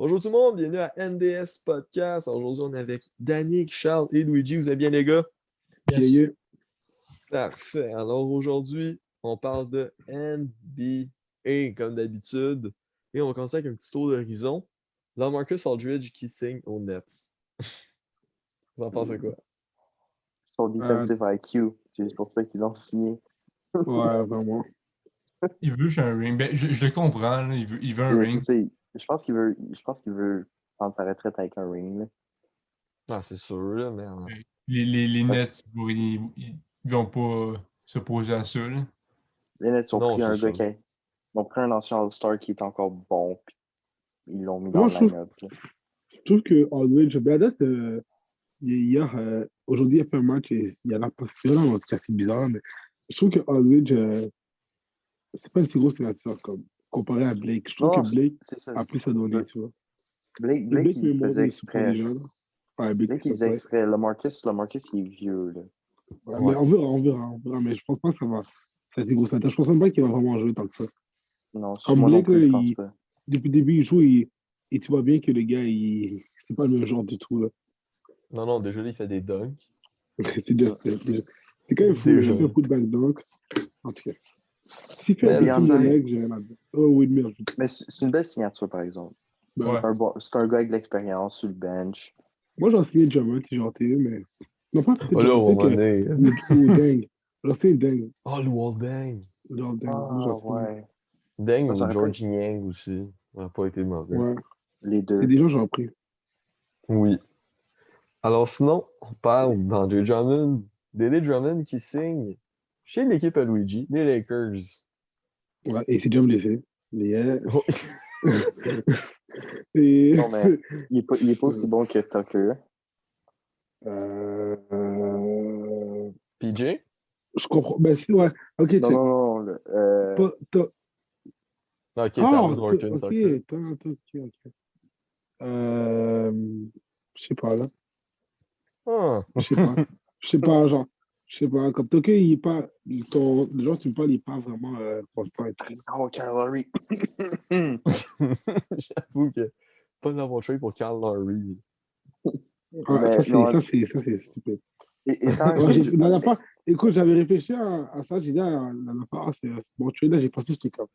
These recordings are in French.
Bonjour tout le monde, bienvenue à NDS Podcast. Aujourd'hui, on est avec Danick, Charles et Luigi. Vous allez bien, les gars? Yes. Parfait. Alors aujourd'hui, on parle de NBA comme d'habitude. Et on va commencer avec un petit tour d'horizon. LaMarcus Aldridge qui signe aux Nets. Vous en pensez quoi? Son defensive IQ, c'est pour ça qu'ils l'ont signé. Ouais, vraiment. Il veut juste un ring. Ben, je le comprends, là. Il veut un Mais ring. je pense qu'il veut prendre sa retraite avec un ring. Là. Ah, c'est sûr, là, mais... Les Nets, ils vont pas s'opposer à ça. Là. Les Nets ont Non, pris un c'est gars sûr. ils ont pris un ancien All-Star qui est encore bon, puis ils l'ont mis Moi, dans le line-up. Là. Je trouve que Aldridge, ben, à date, hier, aujourd'hui, il a fait un match et il y a la vraiment, c'est assez bizarre, mais je trouve que Aldridge, c'est pas une si grosse signature comme comparé à Blake. Je trouve Non, que Blake c'est ça. a plus à donner, tu vois. Blake, Mais Blake, il faisait il est super exprès. déjà. Là. Ouais, Blake, Blake, il faisait exprès. LaMarcus, il est vieux. Là. Ouais, Ouais. mais on verra, mais je pense pas que ça va. C'est assez gros. Je pense même pas qu'il va vraiment jouer tant que ça. Non, Comme moi non Blake, plus, là, je pense pas. depuis le début, il joue et tu vois bien que le gars, c'est pas le même genre du tout, là. Non, déjà, il fait des dunks. C'est quand même fou, il Déjà. a fait un coup de back dunk. En tout cas. S'il fait Mais un peu Beyond de that- leg, j'ai rien à dire. Oh, Whitmer, Mais c'est une belle signature, par exemple. ben, Ouais. C'est un gars avec de l'expérience sur le bench. moi, j'en signé Drummond si j'en ai, mais. Non, pas peut-être Oh là, Drummond, au peut-être moment donné. ou Deng. J'en sais Deng. Oh, Luol Deng. Genre Deng. Ah, J'en sais. ouais. Deng Ça ou aurait George Niang aussi. Ça n'a pas été mauvais. Ouais. Les C'est deux. des gens, j'en prie. Oui. Alors sinon, on parle d'Andre Drummond, Daley Drummond qui signe chez l'équipe à Luigi, les Lakers. Ouais, et c'est déjà blessé. Yes. Oh, Et... Non, mais il est pas aussi bon que Tucker. PJ? Je comprends. Ben, si, ouais. Ok, check. Non. Pas- t'as- Ok, Ah, Talen Horton ok, Tucker. ok. Euh... Je sais pas, là. Ah. Je sais pas. Je sais pas, genre. Je sais pas. Comme Tokyo, il est pas. Le genre, tu me parles, il est pas vraiment constant et tout. Oh, Kyle Lowry. J'avoue que pas d'avoir trade pour Carl Lowry. Ah, Mais ça, non, c'est stupide. étant Ouais, jeune, la dernière fois, écoute, j'avais réfléchi à ça. J'ai dit, la dernière fois, c'est bon trade. Là, j'ai pensé, j'étais comme.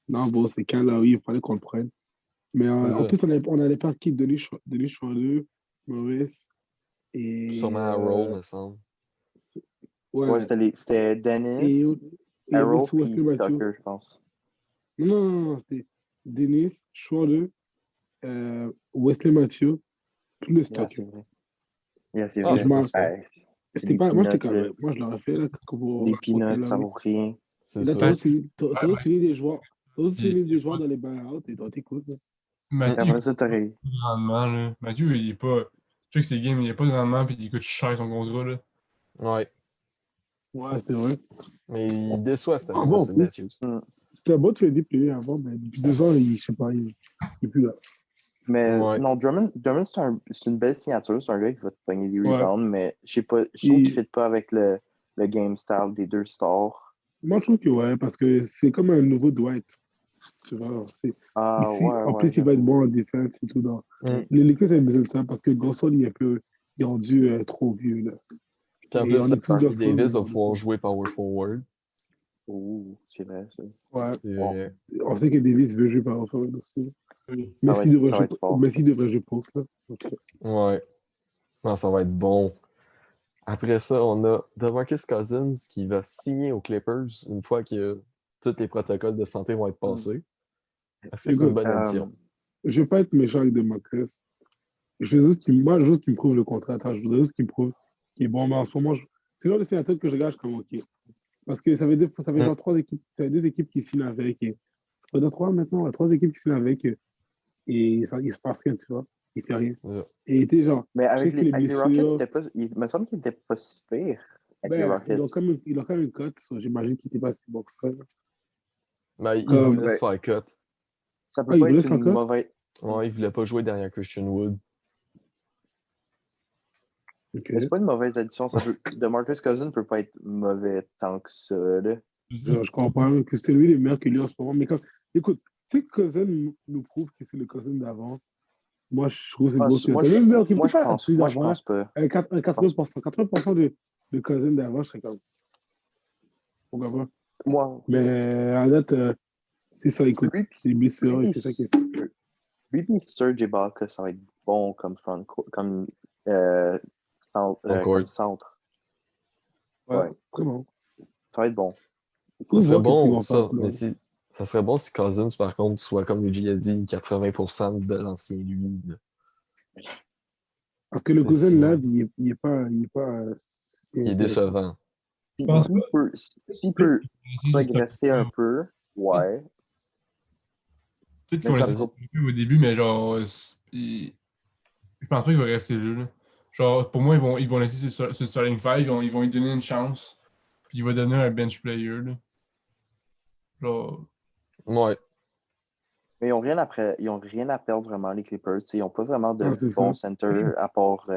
Non, bon, c'est quand là, oui, il fallait qu'on le prenne. Mais C'est en ça. plus, on allait pas qui Denis Schroeder, Maurice et. Sûrement à Roll, me semble. ouais, Ouais. c'était Et Dennis, il y avait Arrow aussi Wesley puis Matthews. Tucker, je pense. Non, c'était Dennis, Schroeder, Wesley Matthews, plus Yeah, Tucker. c'est vrai. Yeah, c'est Ah, vrai. c'est pas ça. Ouais, c'est C'était des pas, moi, j'étais peanuts, quand là. même. Moi, je l'aurais fait là, pour Des peanuts, ça Lowry. vaut rien. C'est Et là, ça. t'as aussi signé des joueurs. T'as aussi signé des joueurs dans les buyouts et dans tes coûts. Mathieu, il Après ça, t'aurais coûte pas de rendement. Là. Mathieu, il est pas. Tu sais que ces games, il n'y a pas de rendement puis il coûte cher son contrat. Là. Ouais. Ouais, c'est vrai. Mais il déçoit cette année, Ah bon, en Wesley plus, Matthews. c'était un bon trade depuis lui avant, mais depuis 2 ans, je sais pas, il est plus là. Mais Ouais. non, Drummond c'est une belle signature. C'est un gars qui va te pogner des Ouais. rebounds, mais je trouve Et- qu'il ne fit pas avec le game style des deux stars. Moi, je trouve que ouais, parce que c'est comme un nouveau Dwight. Tu vois, Ah, ici, ouais, en ouais, plus, il va être j'avoue. bon en défense et tout. Mm. Les Lakers avaient besoin de ça parce que Gonson, il est rendu trop vieux. Là. Puis en Et plus, on là, est tous Anthony Gonson. Davis va pouvoir jouer power forward. Ouh, c'est vrai, ça. Ouais. C'est vrai. On sait que Davis veut jouer par forward aussi. Oui. Messi devrait Ça va jouer, être fort. Messi devrait jouer post. Là. En tout cas. Ouais. Non, ça va être bon. Après ça, on a DeMarcus Cousins qui va signer aux Clippers une fois que tous les protocoles de santé vont être passés. Est-ce que c'est une Écoute, bonne addition? je ne veux pas être méchant avec DeMarcus. Je veux juste qu'il me prouve le contrat. Attends, je voudrais juste qu'il me prouve qu'il est bon. Mais en ce moment, c'est le genre de sénateur que je regarde comme OK. Parce que ça fait genre 3 équipes, ça fait 2 équipes qui signent avec. Et, ça fait 3 maintenant, 3 équipes qui signent avec. Et ça, il se passe rien, tu vois. Il fait rien. C'est ça. Et tu sais, genre, Mais je sais que c'est les avec les Rockets, blessures. il me semble qu'il n'était pas si pire avec les Ben, Rockets. il a quand même une cote. J'imagine qu'il n'était pas si bon que ça. Là. Ben, il Comme, voulait se faire cut. Ça peut il pas voulait être se faire une cut? mauvaise. Ouais, il voulait pas jouer derrière Christian Wood. OK. Mais c'est pas une mauvaise addition. DeMarcus Cousins peut pas être mauvais tant que ça. Là. Je comprends que c'était lui le meilleur que lui en ce moment. Mais écoute, sais que Cousin nous prouve que c'est le Cousin d'avant. Moi, je trouve que c'est Ah, gros c- moi, que je, même ok, moi, peut-être je pas pense, celui moi, je d'avant, pense pas. un 80%. 80% de Cousin d'avant, je serais comme, pourquoi pas. Moi, Mais à date, c'est ça, écoute, lui, c'est blessure et lui, c'est ça qui est. lui, puis Serge Ibaka, ça va être bon comme euh, comme Concord. centre. Ouais, Ouais, très bon. ça va être bon. Faut Ça serait voir qu'est-ce qu'ils bon, vont faire. ça. Mais ça serait bon si Cousins, par contre, soit, comme Luigi a dit, 80% de l'ancien lui. Là. Parce que le C'est Cousin, là, sinon, il est pas, si il est intéressant. décevant. Je pense pas. S'il Peut-être peut qu'ils vont essayer de progresser un peu, ouais. peut-être qu'ils Mais vont ça laisser sera. stopper au début, mais genre, je pense pas qu'il va rester là, là. Genre, pour moi, ils vont laisser ce starting five, ils vont lui donner une chance, puis il va donner un bench player, là. Genre, Ouais. Mais ils ont rien à perdre vraiment, les Clippers. T'sais, ils n'ont pas vraiment de Ah, c'est ça. bons centers à part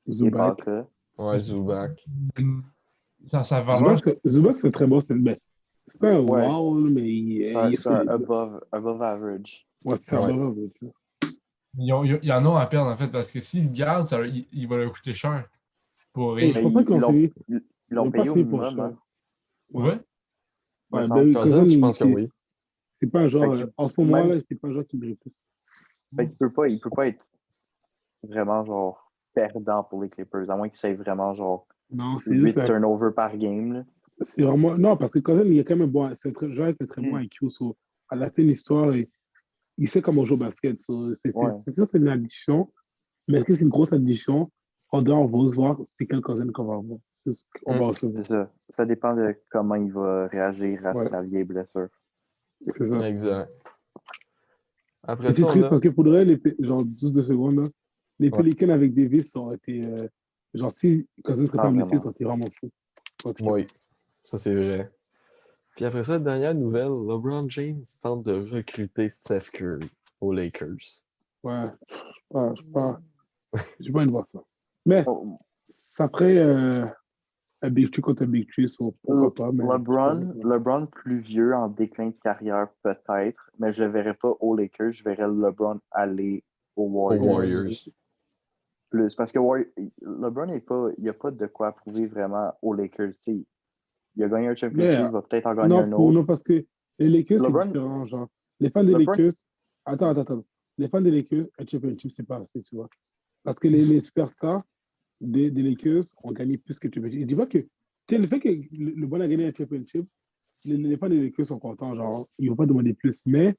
Zubac. Ibaka. Ouais, Zubac. sa valeur, Zubac, c'est très bon. C'est pas un Ouais, wow, là, mais il est c'est un solide. Là. above average. Ouais, c'est un Ouais. bon tu vois. ils en ont à perdre, en fait, parce que s'ils le gardent, il va leur coûter cher. Pour Et rien. je Mais pense pas qu'ils ont signé. ils Ils l'ont n'ont pas payé au signé pour minimum, cher. hein, Ouais. Ouais? me Ouais, semble. ben, Cousin, Cousins, je pense que oui. c'est pas un genre. Fait que En ce même, moment-là, c'est pas un genre qui mérite plus. fait qu'il il peut pas être vraiment genre perdant pour les Clippers, à moins qu'ils aient vraiment genre Non, c'est juste. 8 turnovers par game. Là. C'est vraiment. Non, parce que Cousin, il est quand même bon. C'est un joueur avec un très bon Hmm. IQ. À la fin de l'histoire, il sait comment jouer au basket. Ouais. C'est sûr, c'est une addition. Mais est-ce que c'est une grosse addition? On va se voir c'est quel Cousin qu'on va avoir. C'est ce qu'on va C'est recevoir. ça. Ça dépend de comment il va réagir à Ouais, sa vieille blessure. c'est ça. Exact. Et Après c'est ça, on triste a. parce que pour le vrai, genre 12 secondes, là, les Ouais. Pelicans avec Davis ça aurait été. Genre, si Cousins serait Ah, pas blessé, ça vraiment. aurait été vraiment fou. En tout cas. Oui, ça c'est vrai. Puis après ça, dernière nouvelle, LeBron James tente de recruter Steph Curry aux Lakers. Ouais, j'ai pas envie de voir ça. Mais Oh, ça ferait un Big Tree contre un Big Tree, pourquoi pas, mais je sais pas. LeBron plus vieux en déclin de carrière, peut-être, mais je le verrais pas aux Lakers. Je verrais LeBron aller aux Aux Warriors. Warriors. Plus. Parce que LeBron, il n'y a pas de quoi prouver vraiment aux Lakers. T'sais, il a gagné un Mais championship, il va peut-être en gagner un autre. non, parce que les Lakers, c'est LeBron, différent. Genre, les fans des LeBron, Lakers. Attends. Les fans des Lakers, un championship, c'est pas assez, tu vois. Parce que les superstars des Lakers ont gagné plus que le championship. Et dis pas que le fait que le bon a gagné un championship, les fans des Lakers sont contents. Genre, ils ne vont pas demander plus. Mais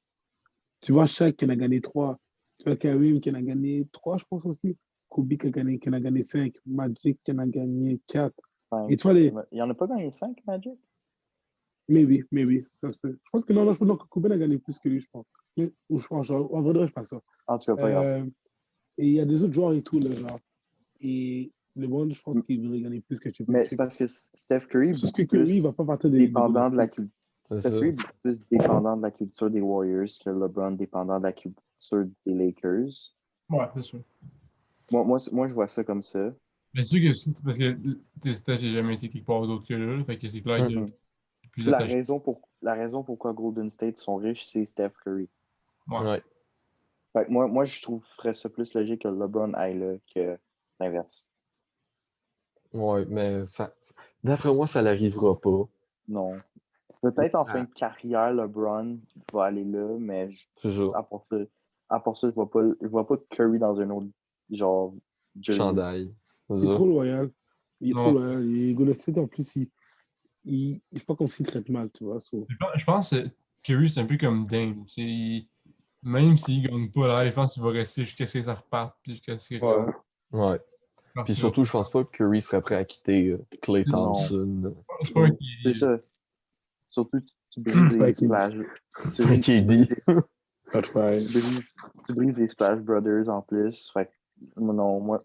tu vois, Shaq qui en a gagné trois. Tu vois, Karim qui en a gagné trois, je pense aussi. Kobe qui en a gagné cinq. Magic qui en a gagné quatre. Et tu vois, il en a pas gagné 5, Magic? maybe, ça se peut. Je pense que non, je pense que Kobe a gagné plus que lui, je pense. Ou je pense, genre, en vrai, je pense ça. En tout cas, pas grave. Et il y a des autres joueurs et tout, là, genre. Et le monde, je pense qu'il voudrait gagner plus que Mais c'est championship. parce que Steph Curry est Sauf que beaucoup Curry, il plus va pas partir des Golden dépendant de la State. culture. C'est Steph ça. Curry est beaucoup plus dépendant de la culture des Warriors que LeBron dépendant de la culture des Lakers. ouais, c'est sûr. Moi, je vois ça comme ça. Mais c'est sûr que c'est parce que Steph n'a jamais été quelque part d'autre que là, fait que c'est clair qu'il Mhm. est plus Puis attaché. la raison pourquoi Golden State sont riches, c'est Steph Curry. Ouais. Ouais. Fait que moi, je trouverais ça plus logique que LeBron aille là que l'inverse. Ouais, mais ça. D'après moi, ça n'arrivera pas. Non. Peut-être en fin Ah, de carrière, LeBron va aller là, mais c'est ça. à part ça, je vois pas Curry dans un autre genre jersey. Chandail. C'est Il est ça. trop loyal. Il est trop Non. loyal. Et Golden State, en plus, il est pas comme s'il traite mal, tu vois. Je pense que Curry, c'est un peu comme Dame. Même s'il ne gagne pas là, je pense qu'il va rester jusqu'à ce que ça reparte, puis jusqu'à ce que Ouais. Ouais. Puis partira. surtout, je pense pas que Curry serait prêt à quitter Klay Non. Thompson. C'est pas un C'est qui. ça. Surtout, tu brises C'est pas les qu'il dit. Splash. C'est pas KD. Pas de faille. Tu brises les Splash Brothers en plus. Fait que, non, moi,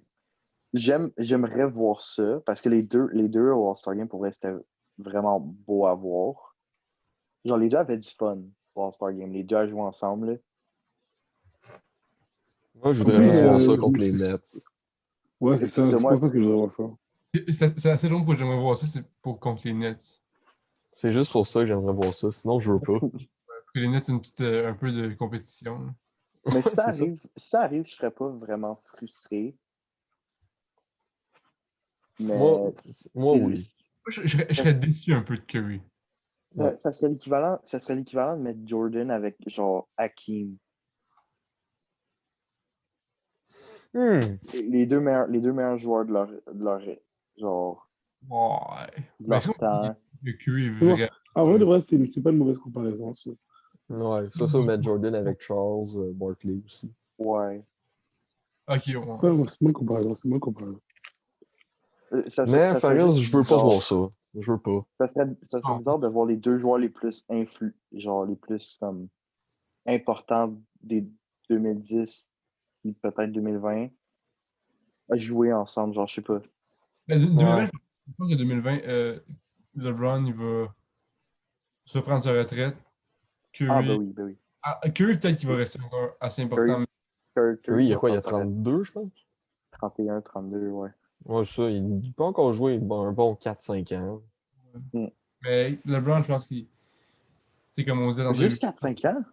j'aimerais voir ça parce que les deux au All-Star Game, pour vrai, c'était vraiment beau à voir. Genre, les deux avaient du fun au All-Star Game. Les deux à jouer ensemble. Là. Moi, je En voudrais plus, juste Mais voir ça contre les c'est Nets. ouais, c'est ça. C'est moi, pour ça que je veux voir ça. C'est assez long pour que j'aimerais voir ça, c'est pour contre les Nets. C'est juste pour ça que j'aimerais voir ça. Sinon, je veux pas. que les Nets aient une petite, un peu de compétition. Là. Mais si ça C'est ça. arrive, si ça arrive, je serais pas vraiment frustré. Moi, Mais moi c'est- oui. Moi, je serais déçu un peu de Curry. Ouais. ça serait l'équivalent de mettre Jordan avec genre Hakim. Hmm. Les deux meilleurs joueurs genre, Ouais. de Mais est-ce leur qu'on dit temps. que Curry est C'est bon. vraiment. En vrai, de vrai, c'est pas une mauvaise comparaison, ça. Ouais, ça, mettre Jordan avec Charles Barkley aussi. Ouais. Ok, ouais. C'est moins comparaison, c'est moins comparaison. Mais Ça ça serait reste, juste je veux pas bizarre. voir ça. Je veux pas. Ça serait Ah, bizarre de voir les deux joueurs les plus genre les plus comme importants des 2010 et peut-être 2020 à jouer ensemble, genre je sais pas. ben, 2020, Ouais. je pense que 2020, LeBron, il va se prendre sa retraite. Ah ben Curry, oui, ben oui. Curry peut-être qu'il va rester encore assez important. Curry, Curry, il y a va quoi? Il y a prendre sa retraite. 32, je pense? 31, 32, ouais. Ouais, ça, il peut encore jouer un bon 4-5 ans. Mm. Mais LeBron, je pense qu'il. C'est comme on disait tantôt. Juste 4-5 ans?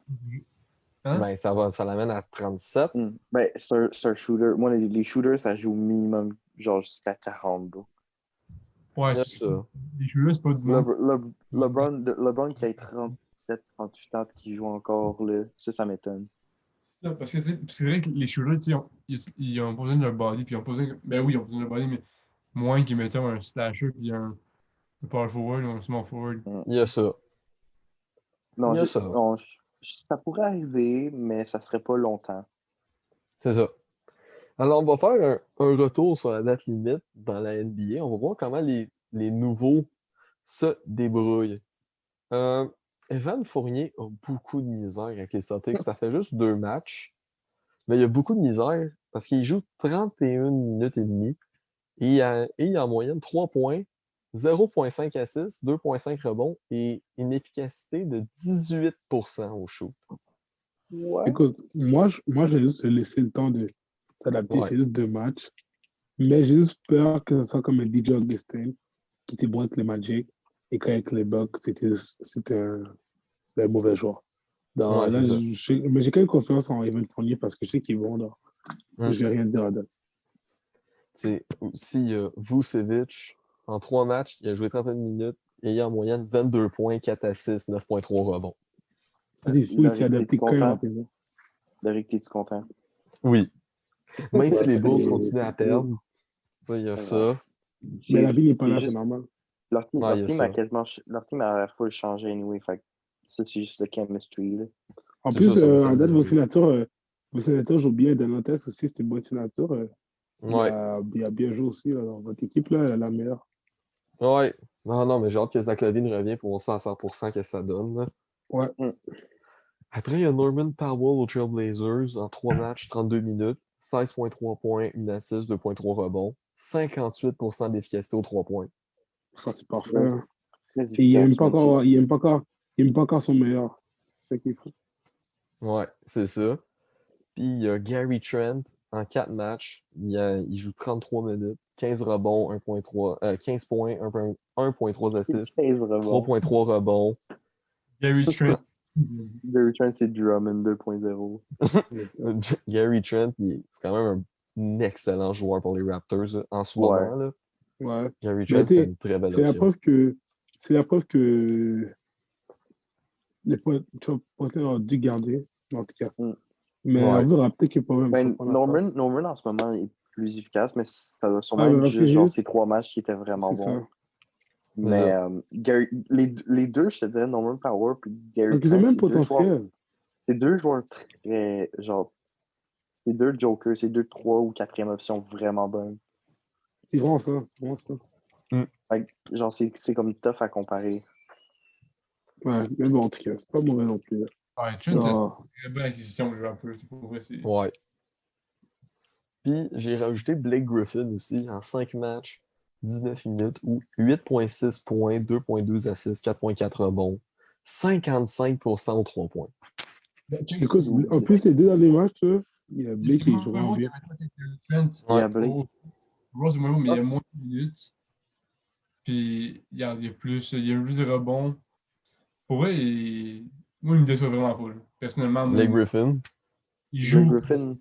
Hein? Ben, ça l'amène à 37. Mm. Ben, c'est un shooter. Moi, les shooters, ça joue minimum genre jusqu'à 40, bro. Ouais, Il y a c'est ça. ça. Les jeux, c'est pas du monde. LeBron qui a 37, 38 ans et qui joue encore, là, ça m'étonne. Parce que tu sais, c'est vrai que les shooters, tu sais, ils ont pas besoin de leur body, puis ils ont pas besoin. Ben oui, ils ont besoin de leur body, mais moins qu'ils mettaient un slasher, puis un power forward ou un small forward. Mm. Il y a ça. Il Non, y a ça. non, ça pourrait arriver, mais ça serait pas longtemps. C'est ça. Alors, on va faire un retour sur la date limite dans la NBA. On va voir comment les nouveaux se débrouillent. Euh, Evan Fournier a beaucoup de misère avec les Celtics. Ça fait juste 2 matchs. Mais il y a beaucoup de misère parce qu'il joue 31 minutes et demie et il a en moyenne 3 points, 0,5 assists, 2,5 rebonds et une efficacité de 18% au shoot. Ouais. Écoute, moi, j'ai juste laissé le temps de s'adapter. Ouais, C'est juste 2 matchs. Mais j'ai juste peur que ce soit comme un DJ Augustin, qui était bon avec les Magic, et qu'avec les Bucks, c'était un mauvais joueur. ouais, Là, c'est ça. mais j'ai quand même confiance en Evan Fournier parce que je sais qu'il est bon. Là. Hum. Je vais rien dire à date. C'est aussi Vucevic, en 3 matchs, il a joué 31 minutes et il a en moyenne 22 points, 4 assists, 9,3 rebonds. C'est fou, il s'est Loric, t'es-tu adapté quand même content? rapidement. Loric, t'es-tu content? Oui, même si Ouais, les Bulls C'est continuent à cool. perdre, tu sais, il y a pas grave. ça. Mais la vie n'est pas C'est là, c'est juste, normal. Ouais, il y a ça. leur team a full changé anyway, fait que ça, c'est juste le chemistry, là. En C'est ça, plus, ça va en date, s'améliorer. vos sénateurs jouent bien. Delantes aussi, c'était une bonne signature. Ouais, Il a bien joué aussi. Là, dans votre équipe, là, elle est la meilleure. ouais. Non, non, mais j'ai hâte que Zach LaVine revienne pour voir ça à 100% que ça donne, là. Ouais. Mm. Après, il y a Norman Powell aux Trailblazers en 3 matchs, 32 minutes, 16,3 points, 1 assist, 2,3 rebonds, 58% d'efficacité aux 3 points. Ça, c'est parfait. Ouais, Hein. très Et il n'aime efficace, pas man. encore, il aime pas encore son meilleur. C'est ça qu'il faut. Ouais, c'est ça. Puis il y a Gary Trent en 4 matchs. Il joue 33 minutes, 15 rebonds, 15 points, 1,3 assists, 15 rebonds. 3,3 rebonds. Gary Trent. The Return, c'est Drummond 2.0. Gary Trent, c'est quand même un excellent joueur pour les Raptors là, en ce Ouais. moment. Là. Ouais. Gary Mais Trent, c'est tu sais, une très belle c'est la option. preuve que, c'est la preuve que les pointeurs ont dû garder, en tout cas. Mm. Mais Ouais. on verra peut-être qu'il peut même Ben, surprendre encore. Norman, en ce moment, est plus efficace, mais ça doit sûrement Ah, mais être parce que juste genre ces 3 matchs qui étaient vraiment c'est bons. ça. Mais ça. les deux, je te dirais, Norman Power puis Gary Donc, ils ont Trent, même potentiel. c'est deux joueurs très, genre, c'est deux jokers, c'est deux, trois ou quatrième option vraiment bonnes. C'est vraiment ça. C'est vraiment ça. Fait que, genre, c'est comme tough à comparer. Ouais, mais bon, en tout cas, c'est pas mauvais non plus. Ouais, Trent, c'est une Ah, très bonne acquisition, je peu. Pour vrai, c'est. Ouais. Puis j'ai rajouté Blake Griffin aussi en 5 matchs, 19 minutes, ou 8,6 points, 2,12 assists, 4,4 rebonds, 55% aux 3 points. écoute, en plus, les deux derniers matchs, là, il y a Blake C'est qui moins joue vraiment bon qu'il y bien. avait Trent. Il y Ouais. a Blake. Ross, c'est moins bon, mais il y a Ah, moins de minutes. Puis, il y a plus de rebonds. Pour vrai, Moi, il me déçoit vraiment pas. Là. Personnellement, moi, Blake Griffin. il Blake joue Griffin, comme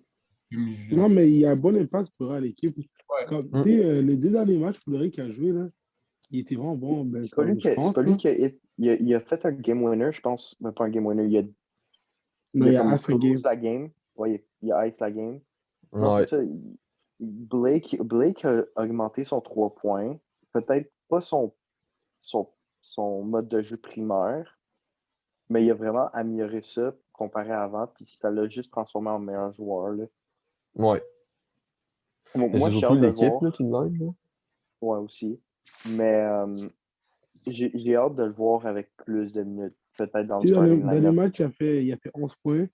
il joue. Non, mais il y a un bon impact pour l'équipe. Ouais. Comme, Mm. tu sais, les 2 derniers matchs pour le Rick a joué, là, il était vraiment bon. Ben, c'est pas lui comme, qui je c'est pense, pas là. lui qui a, il a fait un game winner, je pense. Mais pas un game winner. Non, Il a il y a comme assez game. close la game. Ouais, il a ice la game. Non, c'est Ouais. ça. Blake a augmenté son 3 points. Peut-être pas son, son mode de jeu primaire, mais il a vraiment amélioré ça comparé à avant, puis ça l'a juste transformé en meilleur joueur. Là. Ouais. Mais Moi, c'est j'ai surtout hâte de le l'équipe là, voir. qui l'aide. Là. Ouais, aussi. Mais j'ai hâte de le voir avec plus de minutes, peut-être dans le Tu sais, starting dans le line-up. match, il a fait 11 points.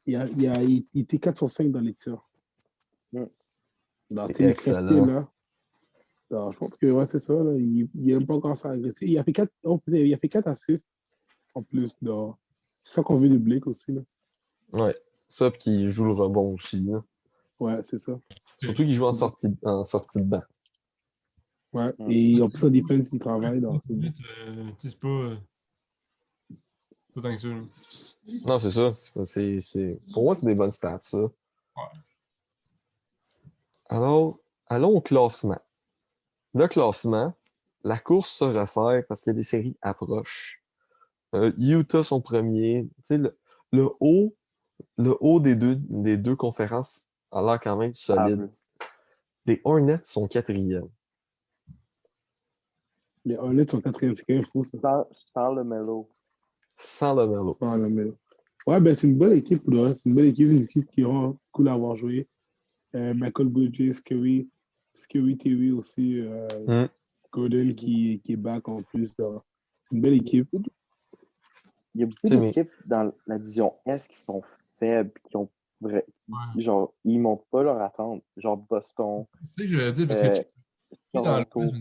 Il était 4 sur 5 dans les tirs. Mm. Donc, tu C'est sais, l'efficacité, excellent. là. Alors, je pense que ouais, c'est ça. Là. Il n'aime pas encore ça agresser. Il a fait 4 assists en plus. C'est ça qu'on veut de Blake aussi. Là. Ouais. Ça, puis qu'il joue le rebond aussi. Là. Ouais, c'est ça. Surtout qu'il joue en sortie de banc. Ouais. Mm. Et en plus, en défense, il travaille. Donc, c'est bon. C'est pas tant que ça. Là. Non, c'est ça. Pour moi, c'est des bonnes stats, ça. Ouais. Alors, allons au classement. Le classement, la course se resserre parce que les séries approchent. Utah sont premiers. Tu sais, le haut, le haut des deux conférences a l'air quand même solide. Stable. Les Hornets sont quatrièmes. Les Hornets sont 4e. C'est quand même fou, ça. Sans le Melo. Sans le Melo. Sans la mêle. Ouais, ben, c'est une bonne équipe pour le reste. C'est une bonne équipe, une équipe qui est vraiment cool à avoir joué. Michael Bridges, Scary Terry aussi. Mm. Gordon qui est back en plus. C'est une belle équipe. Il y a beaucoup Tu sais, mais d'équipes dans la division S qui sont faibles, qui ont Ouais. genre, ils montent pas leur attente. Genre Boston, Tu sais que je vais dire, parce que euh, tu sais, dans l'Ouest, Toronto.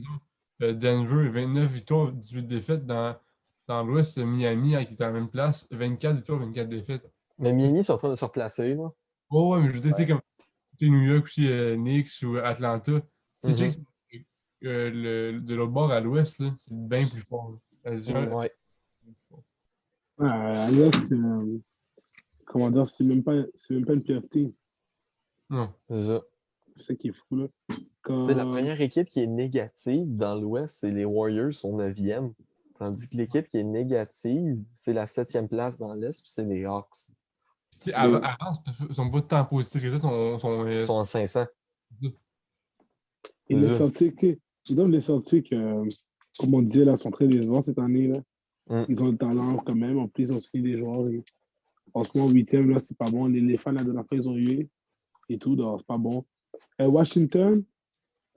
mettons, Denver, 29 victoires, 18 défaites. Dans l'Ouest, Miami, qui est à la même place, 24 victoires, 24 défaites. mais Miami sont en train de se replacer, là. Oh, ouais, mais je veux dire, tu sais, Ouais. comme tu sais, New York aussi, Knicks ou Atlanta. Tu sais, Mhm. je sais que de l'autre bord à l'Ouest, là, c'est bien plus fort. Là. La division est Ouais, plus forte. Ouais, à l'Est, comment dire, c'est même pas une playoff team. Non. c'est ça. C'est ça qui est fou, là. Tu sais, la Quand... première équipe qui est négative dans l'Ouest, c'est les Warriors, sont 9e. Tandis que l'équipe qui est négative, c'est la 7e place dans l'Est, puis c'est les Hawks. Puis, tu sais, Les, avant, ils sont pas tant positifs que ça, Ils sont en 500. Et C'est les ça. Celtics, tu sais, et donc les Celtics, comme on disait, là, sont très décevants cette année, là. Mm. Ils ont le talent quand même. En plus, ils ont signé des joueurs. Et en ce moment, 8e, là, c'est pas bon. Les fans, la dernière fois, ils ont eu et tout, donc c'est pas bon. Washington,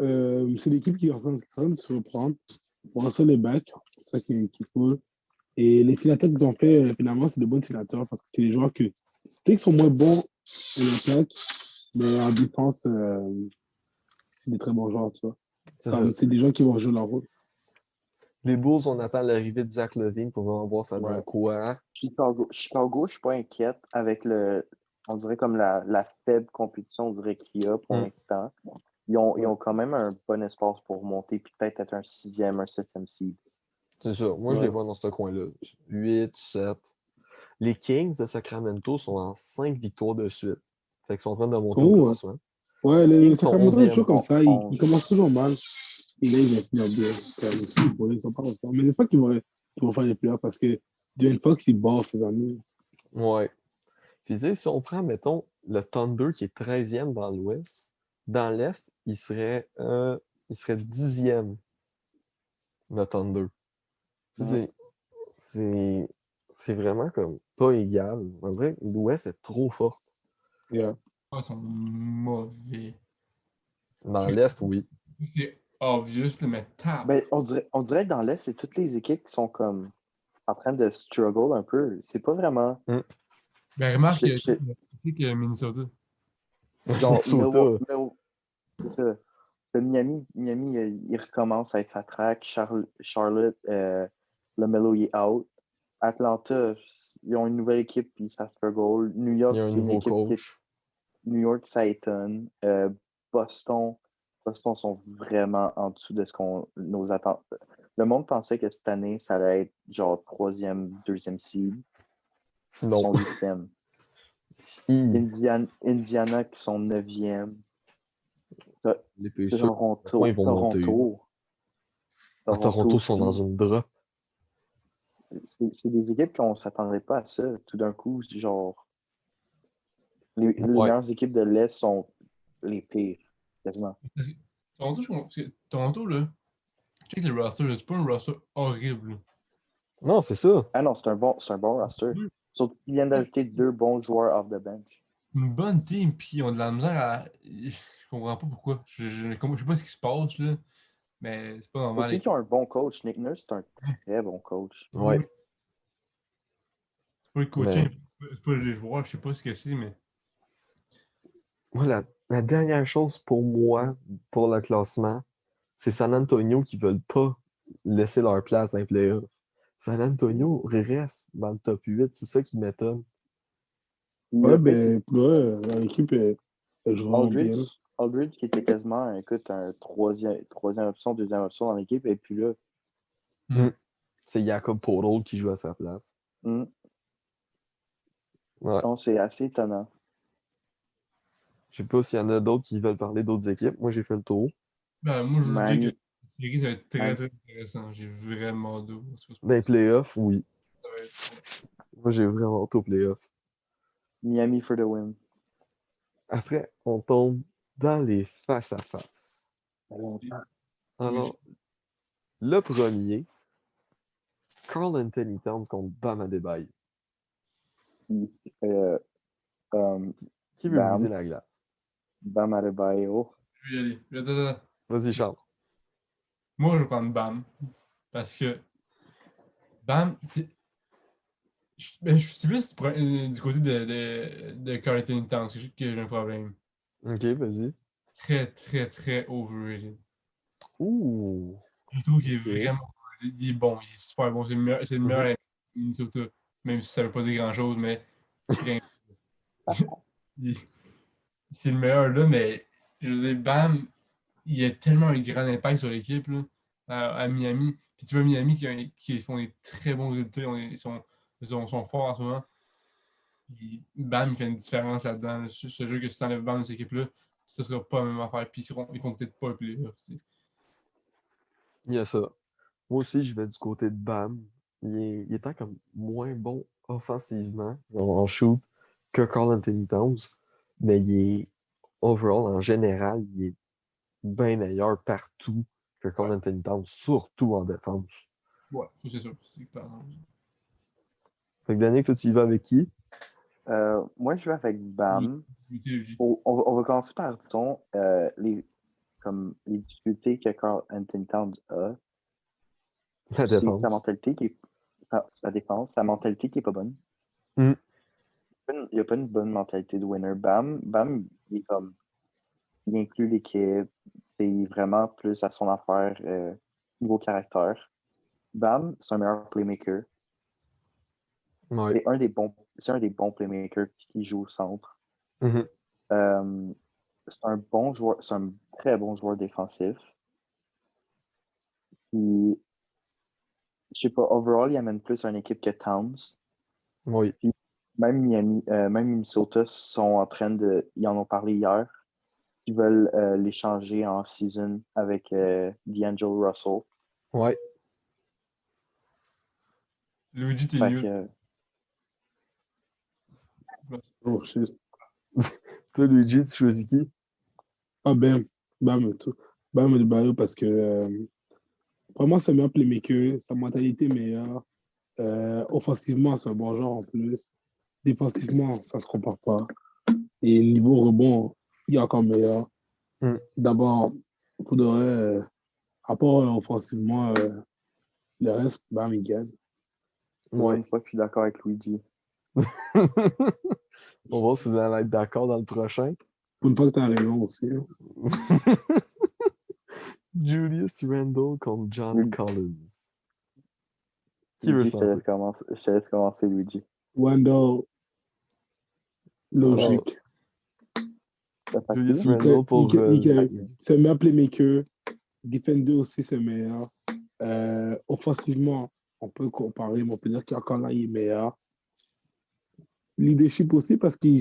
c'est l'équipe qui est en train de se reprendre. Pour l'instant, les bacs, c'est ça qui est cool. Et les signateurs qu'ils ont fait, finalement, c'est de bons signateurs parce que c'est des joueurs que, tu sais, qu'ils sont moins bons en attaque, mais en défense, c'est des très bons joueurs, tu vois. C'est ça. Comme c'est des gens qui vont jouer leur rôle. Les Bulls, on attend l'arrivée de Zach LaVine pour vraiment voir ça ouais. donne quoi. Chicago, je suis pas inquiète avec on dirait comme la faible compétition, on dirait qu'il y a pour Mm. l'instant. Ils ont quand même un bon espace pour monter, puis peut-être être un 6e, un 7e seed. C'est ça. Moi, je les Ouais. vois dans ce coin-là. 8, 7. Les Kings de Sacramento sont en 5 victoires de suite. Fait qu'ils sont en train de Ils sont monter au où, hein? classement. Ouais, Les les Kings sont Sacramento, c'est 11e. toujours comme ça. Ils 11. commencent toujours mal. Et là, ils vont finir bien. Ils sont pas comme ça. Mais j'espère qu'ils vont faire les playoffs parce que Dylan Fox, il barre ces années. Ouais. Puis, tu sais, si on prend, mettons, le Thunder qui est 13e dans l'Ouest, dans l'Est, il serait 10e, le Thunder. Tu Mm. sais, c'est vraiment comme pas égal. On dirait que l'Ouest est trop fort. Yeah. Ils sont mauvais. Dans Je sais l'Est, oui. que c'est obvious, là, mais tape. Ben, on dirait que dans l'Est, c'est toutes les équipes qui sont comme en train de struggle un peu. C'est pas vraiment. Mm. Ben, remarque, Je- je- tu sais que Minnesota. genre, Minnesota. c'est ça. Le Miami, il recommence à être sa track. Charlotte, le Melo, il est out. Atlanta, ils ont une nouvelle équipe, puis ça struggle. New Il York, y a un c'est une nouveau équipe qui est. coach. New York, ça étonne. Boston, Boston sont vraiment en dessous de nos attentes. Le monde pensait que cette année, ça allait être genre 3e, 2e seed. qui Non. sont 8e. Indiana qui sont 9e. Les Pacers, ils Toronto. vont monter. Toronto sont dans aussi. une drop. C'est des équipes qu'on ne s'attendrait pas à ça. Tout d'un coup, genre, les Ouais. meilleures équipes de l'Est sont les pires, quasiment. Parce que Toronto, là, check le roster, là, c'est pas un roster horrible. Là. Non, c'est ça. Ah non, c'est un bon roster. Oui. Sauf qu'ils viennent d'ajouter 2 bons joueurs off the bench. Une bonne team, puis ils ont de la misère à. Je comprends pas pourquoi. Je sais pas ce qui se passe, là, mais c'est pas normal. Surtout qu'ils ont un bon coach. Nick Nurse, c'est un très bon coach. Ouais. Oui. C'est pas le coaching, c'est pas les joueurs, je sais pas ce que c'est, mais. Voilà. La dernière chose pour moi, pour le classement, c'est San Antonio qui veulent pas laisser leur place dans les playoffs. San Antonio reste dans le top 8, c'est ça qui m'étonne. Ouais, ben, ouais, l'équipe, elle joue vraiment bien. Aldridge qui était quasiment, écoute, un troisième option, deuxième option dans l'équipe, et puis là. C'est Jakob Poeltl qui joue à sa place. Ouais. Non, c'est assez étonnant. Je sais pas s'il y en a d'autres qui veulent parler d'autres équipes. Moi, j'ai fait le tour. Ben, moi, je veux dire Miami. que série, ça va être très, très intéressant. J'ai vraiment hâte de voir ce qui va se Dans les passer. playoffs, oui. Ça va être- Moi, j'ai vraiment hâte aux playoffs. Miami for the win. Après, on tombe dans les face-à-face. Alors, le premier, Karl Anthony Towns contre Bam Adebayo. Qui veut briser la glace? Bam Adebayo. Je vais y aller. Attends. Vas-y, Charles. Moi, je vais prendre Bam. Parce que Bam, c'est. C'est plus du côté de Karl Anthony Towns que j'ai un problème. Ok, vas-y. Très, très, très overrated. Ouh. Je trouve qu'il est Ok. vraiment overrated. Il est bon, il est super bon. C'est le meilleur à Minnesota. Même si ça veut pas dire grand-chose, mais c'est le meilleur là, mais je veux dire, Bam, il a tellement un grand impact sur l'équipe là, à Miami. Puis tu vois Miami qui font des très bons résultats, ils sont forts en ce moment. Puis Bam, il fait une différence là-dedans. Là. Je te jure que si tu enlèves Bam de cette équipe-là, ce ne sera pas la même affaire. Puis ils font peut-être pas un playoff. Il y a ça. Moi aussi, je vais du côté de Bam. Il est comme moins bon offensivement, en shoot, que Karl Anthony Towns. Mais il est, overall, en général, il est bien meilleur partout que Karl Anthony Towns, surtout en défense. Ouais, ça c'est sûr. C'est clair. Fait que Danick, toi, tu y vas avec qui? Moi, je vais avec Bam. On va commencer par, disons, les difficultés que Karl Anthony Towns a. La C'est défense. sa mentalité qui est. Sa défense, sa mentalité qui est pas bonne. Mm. Il n'y a pas une bonne mentalité de winner. Bam, il est comme. Il inclut l'équipe. C'est vraiment plus à son affaire niveau caractère. Bam, c'est un meilleur playmaker. Ouais. C'est un des bons playmakers qui joue au centre. Mhm. C'est un bon joueur, c'est un très bon joueur défensif. Puis, je sais pas, overall, il amène plus à une équipe que Towns. Oui. Puis, même Minnesota sont en train de. Ils en ont parlé hier. Ils veulent l'échanger en off-season avec D'Angelo Russell. Ouais. Luigi, t'es Fait nul. que, Oh, shit. Toi, Luigi, tu choisis qui? Ah, ben, Bam, Bam Adebayo parce que pour moi, c'est un meilleur playmaker, sa mentalité est meilleure. Offensivement, c'est un bon joueur en plus. Défensivement, ça se compare pas. Et niveau rebond, il est encore meilleur. Mm. D'abord, pour de vrai, à part offensivement, le reste, Bam, il gagne. pour Ouais. une fois que je suis d'accord avec Luigi. On va voir si vous allez être d'accord dans le prochain. Pour une fois que tu as raison aussi. Hein. Julius Randle contre John Collins. Qui veut Luigi, se je lancer? te laisse commencer, Luigi. Wendell, logique. Julius Il Randle pour... c'est un meilleur playmaker. Defender aussi, c'est meilleur. Offensivement, on peut comparer, mais on peut dire qu'encore là, il est meilleur. leadership aussi parce qu'il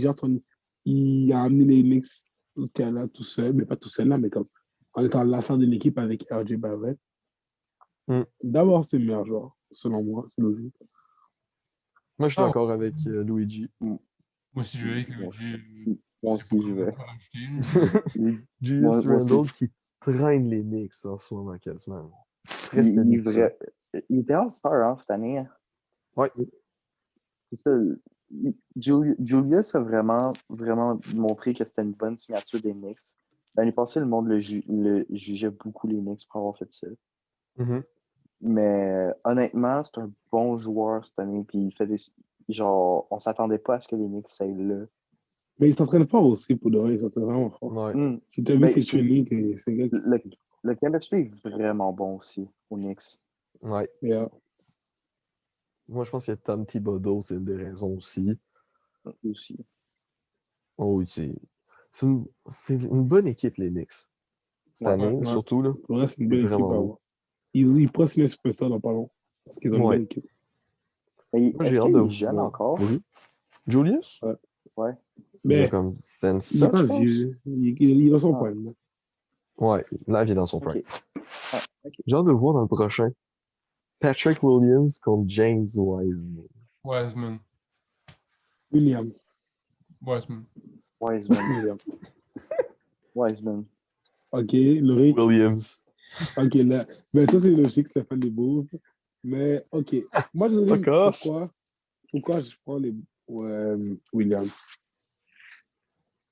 il a amené les Knicks jusqu'à là tout seul, mais pas tout seul là, mais comme en étant l'ascendant d'une équipe avec RJ Barrett. D'abord, c'est le meilleur joueur, selon moi, c'est logique. Moi, je suis Ah, d'accord avec Luigi. moi aussi, je vais avec Moi, Luigi. moi C'est pas aussi, je vais. quoi rajouter, là. Julius Moi aussi. Randle qui traîne les Knicks en ce moment, quasiment. Il, Presque il, est Knicks. vrai... il était All-Star hein, cette année. Hein. Ouais. C'est ça. Julius a vraiment, vraiment montré que c'était une bonne signature des Knicks. L'année passée, le monde le jugeait beaucoup les Knicks pour avoir fait ça. Mhm. Mais honnêtement, c'est un bon joueur cette année. Puis il fait des. Genre, on s'attendait pas à ce que les Knicks aillent là. Mais il s'entraîne fort aussi, pour de vrai, il s'entraîne vraiment fort. Ouais. Si tu as vu Ben, ses trainings, c'est un gars qui... le chemistry est vraiment bon aussi aux Knicks. Ouais. Yeah. Moi, je pense que Tom Thibodeau, c'est une des raisons aussi. Aussi. Oh, oui, c'est une bonne équipe, les Knicks. Cette Ouais. année, Ouais. surtout, là. Pour le reste, c'est une C'est bonne équipe à vraiment avoir. Ils pressent les superstars dans pas long. Parce qu'ils ont une Ouais. bonne équipe. Mais Moi, j'ai est-ce hâte qu'il de est jeune voir. encore? Vas-y. Julius? Ouais. Ouais. Il a Mais comme il n'est 27, pas je pense. vieux. Il est dans son Ah. prime. Là. Ouais, là, il est dans son prime. Ok. Ah, ok. J'ai hâte de voir dans le prochain. Patrick Williams contre James Wiseman. Wiseman. William. Wiseman. Wiseman. Wiseman. OK, Loïc. Williams. OK, là. Mais toi, c'est logique, Stéphane des Bouves. Mais OK. Moi, je sais D'accord. pourquoi je prends les William.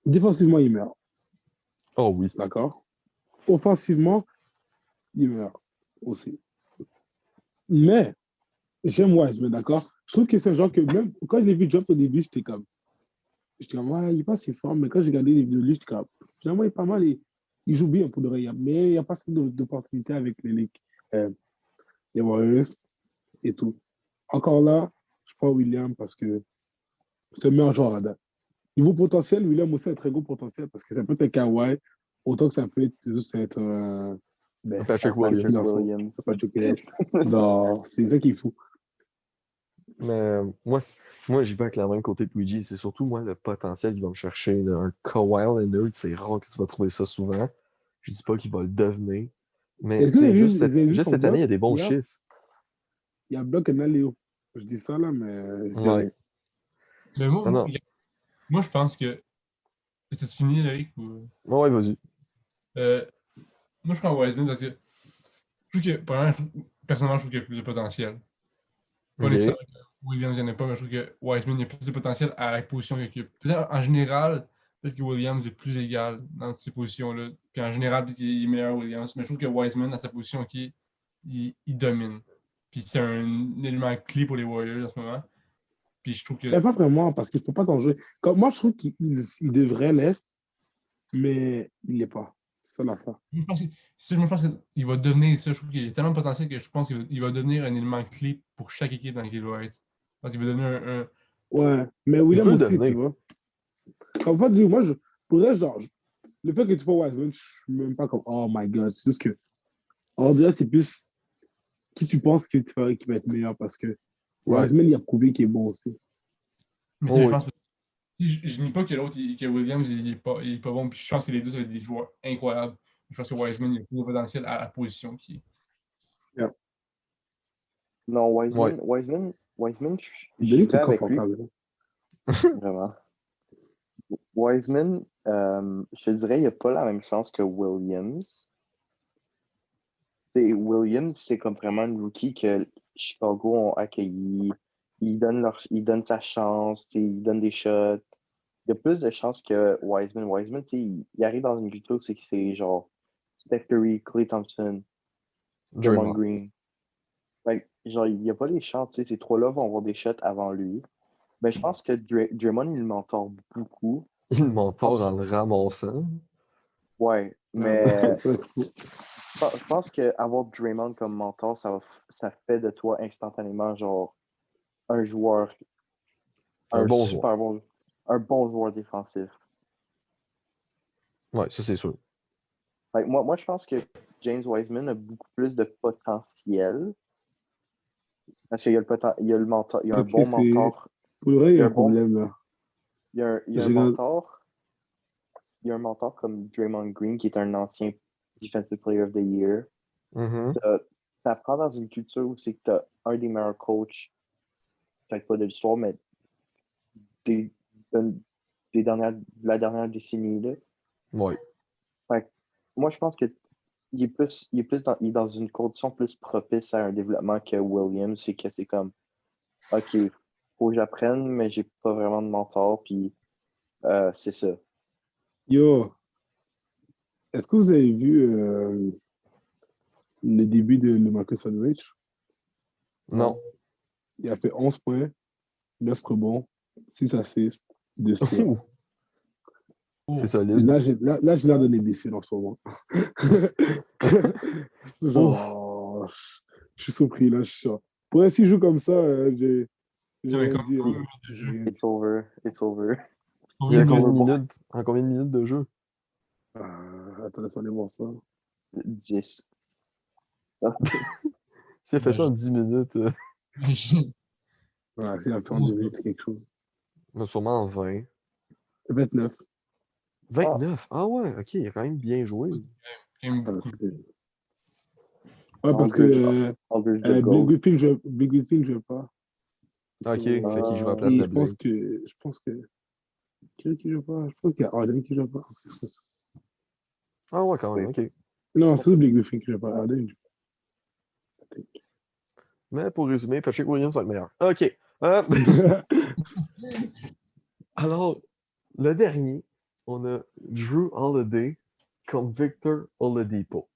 Défensivement, il meurt. Oh oui. D'accord? Offensivement, il meurt aussi. Mais j'aime Wiseman, d'accord? Je trouve que c'est un genre que même quand je l'ai vu drop au début, j'étais comme, ouais, il n'est pas si fort, mais quand j'ai regardé les vidéos de lui, j'étais comme, finalement, il est pas mal, il joue bien pour de vrai, mais il n'y a pas assez d'opportunités avec les Warriors et tout. Encore là, je prends William parce que c'est le meilleur joueur à date. Niveau potentiel, William aussi a un très gros potentiel parce que ça peut être Kawhi, autant que ça peut être juste être Patrick Patrick Williams. Williams. Patrick Williams. Non, c'est ça qu'il faut. Mais moi j'y vais avec la même côté de Luigi. C'est surtout, moi, le potentiel qu'il va me chercher. Là. Un Kawhi Leonard, c'est rare que tu vas trouver ça souvent. Je dis pas qu'il va le devenir. Mais Est-ce que vous avez juste vu, juste son cette année, il y bloc? a des bons Hier, chiffres. il y a un bloc Naléo. Je dis ça là, mais je dis Ouais. rien. Mais moi, Ah non. moi, je pense que. C'est fini, Eric? Ou... Ouais, vas-y. Moi, je prends Wiseman parce que je trouve que, personnellement, je trouve qu'il y a plus de potentiel. Pas Ok. nécessairement que Williams, il n'y en a pas, mais je trouve que Wiseman, il y a plus de potentiel à la position qu'il occupe. Peut-être en général, peut-être que Williams est plus égal dans toutes ces positions-là. Puis en général, peut-être qu'il est meilleur Williams. Mais je trouve que Wiseman, dans sa position, il domine. Puis c'est un élément clé pour les Warriors en ce moment. Puis je trouve que. Mais pas vraiment, parce qu'il ne faut pas t'en jouer. Comme, moi, je trouve qu'il devrait l'être, mais il ne l'est pas. C'est ça l'affaire. Je pense je me pense qu'il va devenir ça. Je trouve qu'il y a tellement de potentiel que je pense qu'il va devenir un élément clé pour chaque équipe dans laquelle il va être. Je pense qu'il va devenir Ouais, mais Il William peut le aussi, tu devenir. vois. En fait, moi, pourrais, genre, le fait que tu fasses Wiseman, je suis même pas comme, oh my god. C'est juste que, on dirait, c'est plus qui tu penses qui va être meilleur, parce que Ouais. Wiseman, il a prouvé qu'il est bon aussi. Mais Oh, je oui. pense que je nie pas que l'autre, que Williams, il est pas bon. Puis je pense que les deux, ça va être des joueurs incroyables. Je pense que Wiseman, il a plus de potentiel à la position qui. Non, Ouais. Wiseman, j'y Denis, vais t'es avec lui, confortable. vraiment. Wiseman, je te dirais, il n'a pas la même chance que Williams. Williams, c'est comme vraiment une rookie que Chicago ont accueilli. Il donne sa chance, il donne des shots. Il y a plus de chances que Wiseman. Wiseman, il arrive dans une vidéo, c'est que c'est genre Steph Curry, Klay Thompson, Draymond Draymond. Green. Genre, il n'y a pas les chances. Ces trois-là vont avoir des shots avant lui. Mais je pense que Draymond, il le mentor beaucoup. Il mentor en le ramassant. Ouais, Ouais, mais c'est fou. je pense qu'avoir Draymond comme mentor, ça fait de toi instantanément genre un joueur, Un bon joueur. super bon, un bon joueur défensif. Ouais, ça, c'est sûr. Moi, je pense que James Wiseman a beaucoup plus de potentiel parce qu'il y a le mentor, il y a un bon mentor. Pour le vrai, il y a Il y a un un bon- problème, là. Il y a un J'ai regardé- mentor. Il y a un mentor comme Draymond Green qui est un ancien Defensive Player of the Year. Mhm. T'apprends dans une culture où c'est que t'as un des meilleurs coachs, peut-être pas de l'histoire, mais des, de la dernière décennie. Là. Ouais. Fait que moi, je pense que il est dans une condition plus propice à un développement que Williams. C'est que c'est comme, OK, faut que j'apprenne, mais j'ai pas vraiment de mentor, puis c'est ça. Yo, est-ce que vous avez vu le début de Marcus Aldridge? Non. Il a fait 11 points, 9 rebonds, 6 assists, 2 steals. Ouh, Oh. c'est solide. Là, j'ai l'air d'un imbécile en ce moment. Genre, je suis surpris, là, je suis sûr. Pour ainsi joue comme ça, j'ai Putain, mais rien comme dit. combien de Hein. minutes de jeu? It's over. It's over. Combien En de combien de minutes? minutes? En combien de minutes de jeu? Attends, laisse aller voir ça. 10. S'il a fait ça en 10 minutes, Imagine. Ouais, c'est la fin de minutes, c'est quelque chose. sûrement en 20. 29. 29? Ah ouais, ok, il a quand même bien joué. Quand même Ah, beaucoup. ouais, parce que Aldridge the Blake GOAT. Griffin ne joue pas. Ok, fait qu'il joue à la Ah. place Et de je pense Blake. que. Qui joue pas? Je pense qu'il y a Harden qui joue pas. Ah ouais, quand même, ok. Non, c'est Blake Griffin qui joue pas. Harden. Mais pour résumer, Patrick Williams va être meilleur. Ok. Alors, le dernier, on a Drew Holiday contre Victor Oladipo.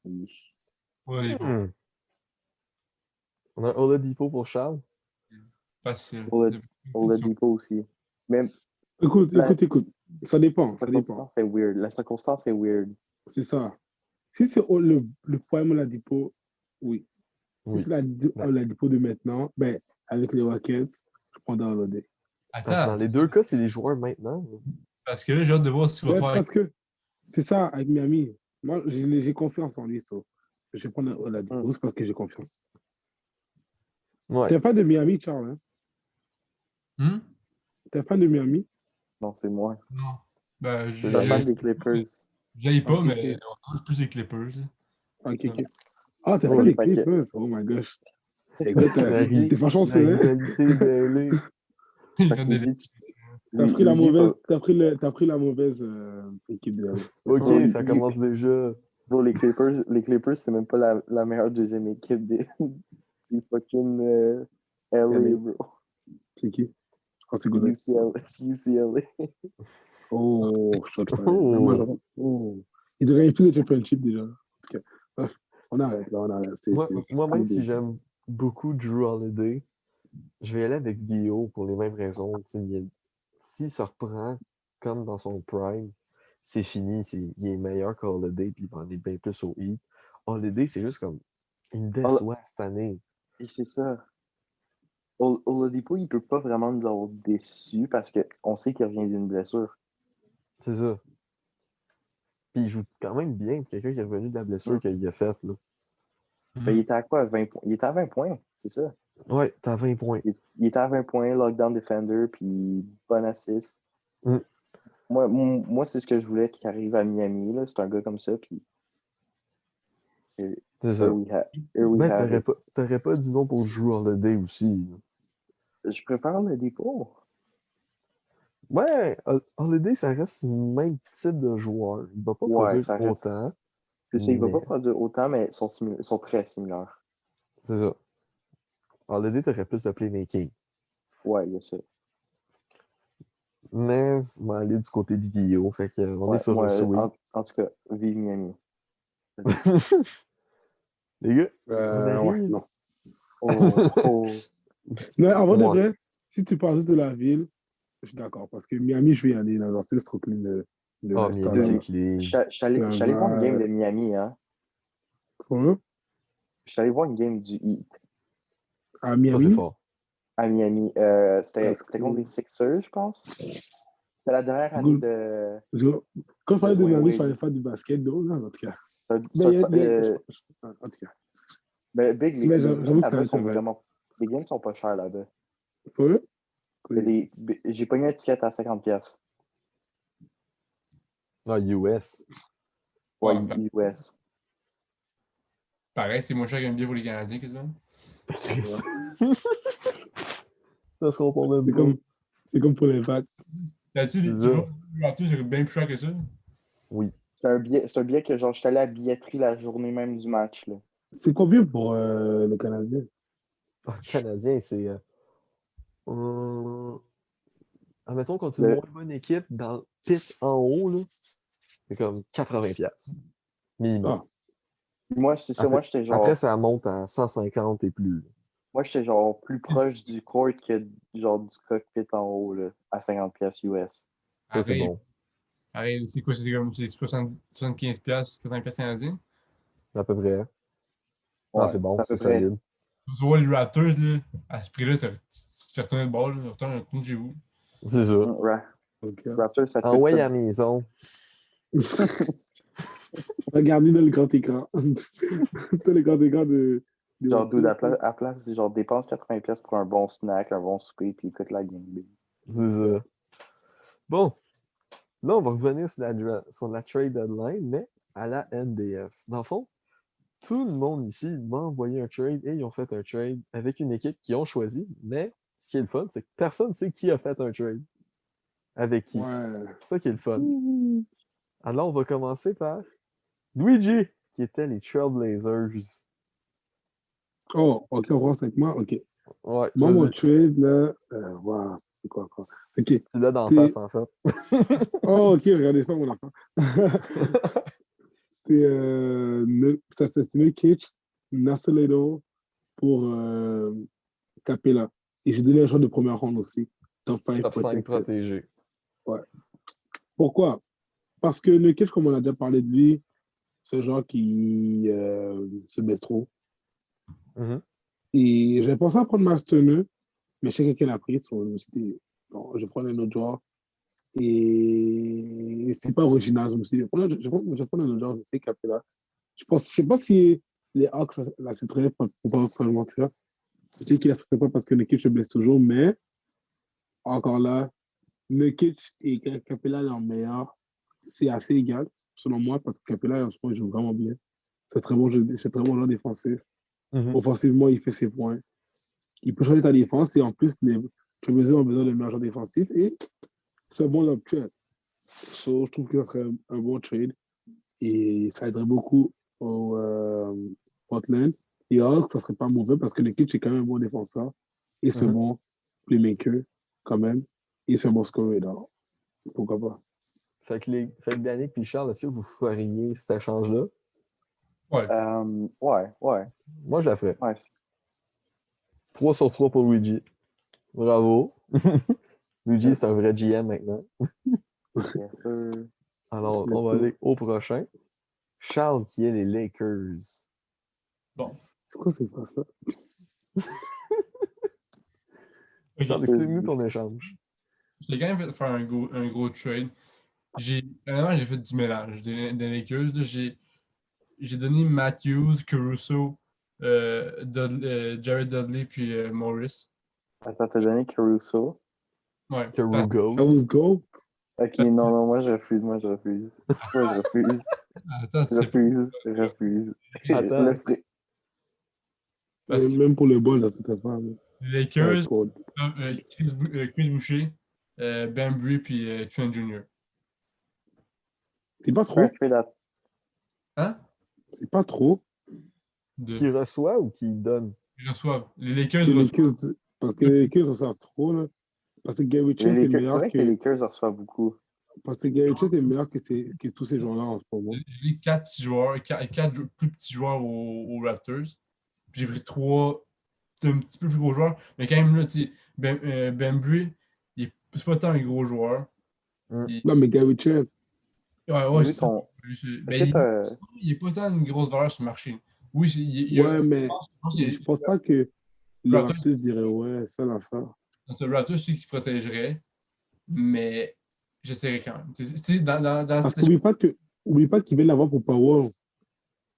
Ouais, Hmm. On a Oladipo pour Charles. facile. Oladipo aussi. Mais Écoute. Ça dépend. la circonstance est weird. La circonstance est weird. C'est ça. Si c'est le problème Oladipo, oui. Oui. Si c'est Oladipo de maintenant, ben, avec les Rockets, je prendrais Holiday. Parce que dans Attends, les deux cas, c'est les joueurs maintenant. parce que là, j'ai hâte de voir ce qu'il va Ouais, faire avec. parce que c'est ça, avec Miami. Moi, j'ai confiance en lui. So. Je vais prendre Oladipo, c'est parce que j'ai confiance. Ouais. T'es fan de Miami, Charles? Hein? T'es fan de Miami? Non, c'est moi. Non. Ben, Je suis un fan des Clippers. j'aille pas, Ok, mais ok. on touche plus les Clippers. Là. Ok. Ah, t'es Ouais. fan des Fait que- Clippers? Oh my gosh. Écoute, La, t'es pas la chanceux, hein? rivalité d'LA. Il Fait que regarde des- T'as pris la lui, mauvaise, t'as pris la mauvaise équipe de Ok, Bro, ça commence déjà. bro, les Clippers, c'est même pas la meilleure deuxième équipe des fucking LA, LA. bro. C'est qui? Oh, c'est Golden. UCLA. Oh, shot fire. Oh. Oh. Il devrait gagner plus de championship déjà. Ok. Bref, on arrête, là, on arrête. Moi, même si j'aime beaucoup Drew Holiday, je vais aller avec Vio pour les mêmes raisons. S'il se reprend comme dans son prime, c'est fini. Il est meilleur qu'Holiday, puis il va aller bien plus au Heat. Holiday, c'est juste comme une déçoit cette année. Et c'est ça. Oladipo, il peut pas vraiment nous avoir déçus parce qu'on sait qu'il revient d'une blessure. C'est ça. Puis il joue quand même bien pour quelqu'un qui est revenu de la blessure qu'il a faite. Là. Ben, il était à quoi? 20 points? Il était à 20 points, c'est ça. Ouais, t'as 20 points. Il était à 20 points, lockdown defender, puis bon assist. Mm. Moi, c'est ce que je voulais qu'il arrive à Miami. Là. C'est un gars comme ça, puis C'est ça. here we have it. T'aurais pas dit non pour Drew Holiday aussi. Là. Je préfère le dépôt. Ouais, Holiday, ça reste le même type de joueur. Il va pas Ouais, produire ça reste. autant. Je sais, il va Mais- pas produire autant, mais ils sont très similaires. C'est ça. Holiday, t'aurais plus de playmaking. Ouais, il y a ça. Mais on va aller du côté de Vio. Fait qu'on Ouais, est sur un sweep. en tout cas, vive Miami. Les gars, on Ouais, arrive. non. Oh. Mais en vrai de Ouais. vrai, si tu parles juste de la ville, je suis d'accord. Parce que Miami, je vais y aller dans un style trop clean le Ah, lifestyle. Miami, c'est là. clean. Je suis allé voir une game de Miami, hein. Hein? Je suis allé voir une game du Heat À Ça, Miami? c'est fort. à Miami. C'était contre les Sixers, je pense. C'était la dernière année de. Quand je parlais de Dwayne Miami, je Wade. parlais pas du basket, donc, là, en tout cas. ça- Mais ça- en tout cas. Mais Big, Mais les j'avoue games que ça là-bas sont m'intéresse. vraiment. Les games sont pas chers là-bas. Ouais? J'ai pogné un ticket à 50$. Ah, US. Ouais, Ouais, US. pareil, c'est moins cher qu'un billet pour les Canadiens, quasiment. Ça se compare même C'est pas. comme pour les vagues. Là-dessus, C'est tu ça. vois, les Raptors, c'est bien plus cher que ça. Oui. C'est un billet que genre, j'étais allé à la billetterie la journée même du match, là. C'est combien pour le Canadien? Ah, le Canadien, c'est. Euh, admettons, contre une Le- moins bonne équipe, dans le pit en haut, là, c'est comme 80$ minimum. Ah, Moi, c'est ça. Après, après, ça monte à 150 et plus. Moi, j'étais genre plus proche du court que genre du cockpit en haut, là, à 50$ US. Ça, c'est Arrête, bon. arrête, c'est quoi? C'est comme c'est 75$, 80$ canadiens? À peu près. Ah, Ouais, c'est bon, c'est à c'est peu près. solide. Tu vois, les Raptors, là, à ce prix-là, tu te fais retourner le ball, là, retourne chez vous. C'est ça. ok. Raptors, ça te Ah coûte ouais, ça. à la maison. Regardez dans le grand écran. Dans le grand écran de Genre, dude, Raptors. à place, genre, dépense 80$ pour un bon snack, un bon souper, puis écoute la game. C'est ça. Bon, là, on va revenir sur la trade deadline, mais à la NDS. Dans le fond, tout le monde ici m'a envoyé un trade et ils ont fait un trade avec une équipe qu'ils ont choisi, mais ce qui est le fun, c'est que personne ne sait qui a fait un trade. Avec qui. Ouais. C'est ça qui est le fun. Alors, on va commencer par Luigi, qui était les Trailblazers. Oh, ok, on commence avec moi. Ok. Ouais, Moi, mon vas-y. trade, là, wow, c'est quoi encore? Ok. Tu l'as d'en C'est... face, en fait. Oh, ok, regardez ça, mon enfant. C'était Nurkic, Nassaledo pour Capella. Et j'ai donné un choix de première ronde aussi. Top 5 Top 5 protected. protégé. Ouais. Pourquoi? Parce que Nurkic, comme on a déjà parlé de lui, c'est un joueur qui se baisse trop. Mhm. Et j'ai pensé à prendre Mastoneux, mais je sais quelqu'un l'a pris. C'était, bon, je prends un autre joueur. Et c'est pas original. Je me suis dit, je prends un autre joueur, je sais Capella. Je sais pas si les Hawks l'accepteraient pour pas le mentir. Je sais qu'ils l'accepteraient pas parce que Nurkic se blesse toujours, mais encore là, Nurkic et Capella leur meilleur, c'est assez égal, selon moi, parce que Capella, en ce moment, il joue vraiment bien. C'est très bon joueur défensif. Mhm. Offensivement, il fait ses points. Il peut changer ta défense et en plus, les Trailblazers ont besoin de meilleurs joueurs défensifs et c'est un bon uptrade. So, je trouve que ça serait un bon trade et ça aiderait beaucoup au Portland. Et Hawks, ça serait pas mauvais parce que le Kitsch est quand même un bon défenseur et c'est Mhm. bon playmaker quand même et c'est un bon scorer. Donc, pourquoi pas? Fait que Danick et Charles, est-ce que vous feriez cet échange-là? Ouais. Ouais. Moi, je la ferais. Ouais. 3 sur 3 pour Luigi. Bravo. Luigi, c'est un vrai GM maintenant. Bien sûr. Alors, Let's on va go. aller au prochain. Charles, qui est les Lakers. Bon. C'est quoi, c'est pas ça? Ok. Charles, explique-nous ton échange. J'ai quand même fait faire un gros trade. Honnêtement, j'ai fait du mélange des Lakers. Là. J'ai donné Matthews, Caruso, Jared Dudley, puis Morris. Attends, t'as donné Caruso. Ouais. Carugo. That was gold. Ok, non, moi je refuse. Moi je refuse. Attends, Je c'est pas. refuse. Attends. Le prix. Parce que Même pour le bol, là, c'était pas. les Ça va Lakers, être gold. Chris Boucher, Bambry, puis Trent Jr. C'est pas Fais un trop. trade à Hein? C'est pas trop. Qui De. reçoit ou qui donne? Ils reçoivent. Les Lakers Que les reçoivent. Lakers, parce que les Lakers reçoivent trop, là. Parce que Gary les Trent est Lakers. C'est meilleur vrai que les que. Lakers en reçoivent beaucoup. Parce que Gary Trent est meilleur que tous ces joueurs-là en ce moment. J'ai quatre petits joueurs, quatre plus petits joueurs aux Raptors. Puis j'ai pris trois un petit peu plus gros joueurs. Mais quand même, là, tu sais, Bambry, c'est pas tant un gros joueur. Hmm. Il, Non, mais Gary Trent, ouais, J'ai vu c'est ça. ton. Ben, Est-ce que t'as. il est pas tant une grosse valeur sur le marché. Oui, ouais, je mais pense qu'il y a je pense pas que le les Raptors, Raptors diraient ouais, ça l'affaire. le Raptors, c'est qui protégerait, mais j'essaierai quand même. Tu sais, dans Parce cette oublie pas qu'ils veulent l'avoir pour Power. ouais,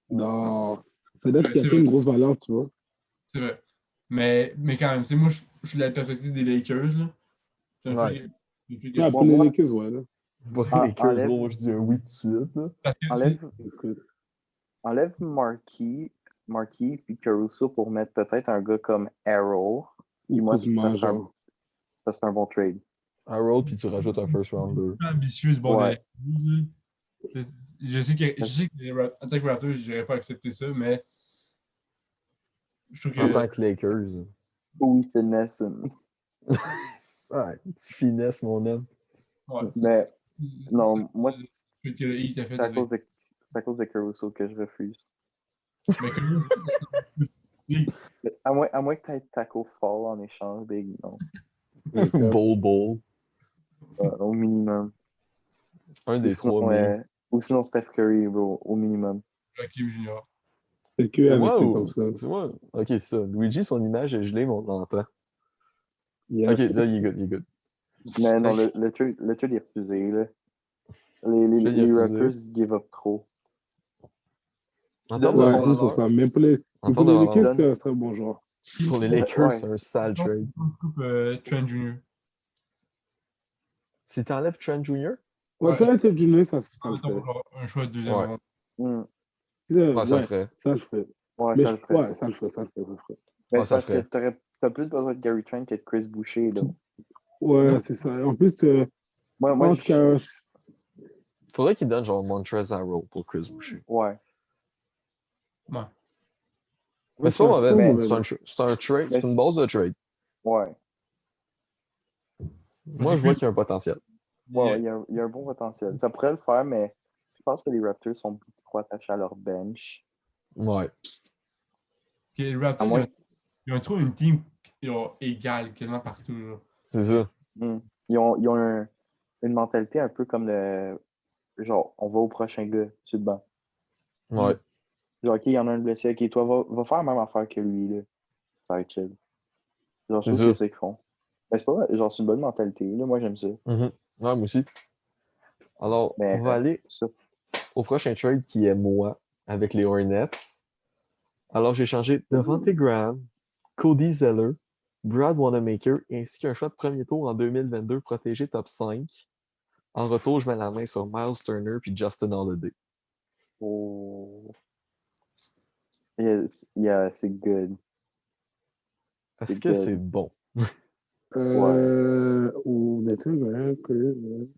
Dans... Ça doit être qu'il a c'est fait vrai, une grosse valeur, tu vois. c'est vrai. Mais quand même, tu sais, moi, je suis de la perspective des Lakers, là. C'est un Ouais. truc que Ouais, je... pour les Moi, Lakers, ouais, là. Pour les Lakers, enlève, gros, moi je dis un oui tout de suite. Là. Parce que c'est... enlève, Écoute. enlève Marquis puis Caruso pour mettre peut-être un gars comme Arrow. Ou Puis moi, Kuzma, genre. ça serait un bon trade. Harold, puis tu rajoutes un first rounder. ambitieux du bord des Ouais. Lakers, là. Je sais que en tant que Raptors, je n'aurais pas accepté ça, mais je trouve En que tant que Lakers. Oui, c'est Nesson. Ouais, petite finesse, mon homme. ouais, Mais non, c'est moi, ce que le Heat a fait c'est avec. c'est à cause de Caruso que je refuse. Mais comme oui, À moins que tu aies Taco Fall en échange, Big, non. Bowl. Au minimum. Un Ou des sinon, trois mains. ou sinon Steph Curry, bro, au minimum. Hakim Junior. C'est que C'est avec moi Clay ou. Thompson. C'est moi. Ok, c'est ça. Luigi, son image est gelée, mais on l'entend. Ok, Yes. là, il est good, il est good. Mais non, Fait le trade est refusé, là. que là, il a Les refusé. Raptors give up trop. En Tu termes donnes de Ouais, le c'est pour valeur, ça. Mais pour les, en mais pour termes de les valeur, Lakers, Donne- c'est un très bon joueur. pour les Ouais, Lakers, ouais. c'est un sale trade. Je coupe Trent Jr. Si t'enlèves Trent Jr., Ouais, Ouais, ça, être Junior, ça le mettons, fait. genre, un choix de deuxième ouais, ronde. Hmm. ça le Ouais, ferait. ça le fait. Ouais, Mais ça le ferait. ouais, ça le fait, ça le fait, ça le fait. Mais Ouais, c'est ça le parce que ferait. t'as plus besoin de Gary Trent que de Chris Boucher, là. Ouais, c'est ça. En plus, Moi, en tout cas, Faudrait qu'il donne genre Montrezl Harrell pour Chris Boucher. ouais. Ouais. Mais c'est pas mauvais. pas mais- mauvais. C'est un trade, Mais c'est une base de trade. Ouais. Moi, je vois qu'il y a un potentiel. Ouais, il y a un bon potentiel. Ça pourrait le faire, mais je pense que les Raptors sont beaucoup trop attachés à leur bench. Ouais. Les À Raptors, moins. ils ont trouvé une team genre, égale quasiment partout. Genre. C'est ça. Hmm. Ils ont une mentalité un peu comme le. Genre, on va au prochain gars sur le banc. Ouais. Genre, OK, il y en a un blessé. OK, toi, va faire la même affaire que lui, là. Ça va être chill. Genre, je C'est trouve que ça. c'est ça qu'ils font. Mais c'est pas vrai. Genre, c'est une bonne mentalité, là. Moi, j'aime ça. Mhm. Ouais, moi aussi. Alors, Mais on va aller ça. au prochain trade qui est moi avec les Hornets. Alors, j'ai changé Devontae Graham, Cody Zeller, Brad Wanamaker ainsi qu'un choix de premier tour en 2022 protégé top 5. En retour, je mets la main sur Miles Turner puis Justin Holiday. Oh. C'est good. Est-ce C'est que c'est good. bon? ou honnêtement,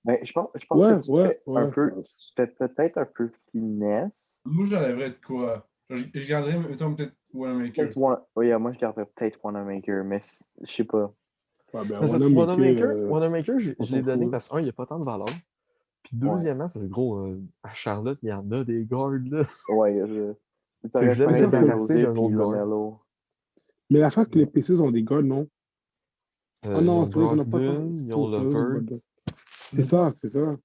Mais je pense que ouais, tu ouais, fais un ouais, peu. Tu fais peut-être un peu finesse. Moi, j'enlèverais de quoi? Genre, je garderais, mettons, peut-être Wanamaker. Ouais, moi, je garderais peut-être Wanamaker, mais je sais pas. ouais, ben, Mais Wanamaker, Wanamaker, je on l'ai s'en donné fout. parce qu'un, il n'y a pas tant de valeur. Puis Ouais. deuxièmement, ça c'est gros. À Charlotte, il y en a des guards, là. Ouais, Fait que t'aurais je voulais me Frank débarrasser DeRozan d'un puis autre guard. LaMelo. Mais la fois que les Pacers ont des gars, non? Ah Ils non, ont c'est vrai qu'ils n'ont pas tant. Brogdon, ils C'est ont tout, ça, ils ont pas Levert, de- C'est ça, c'est ça.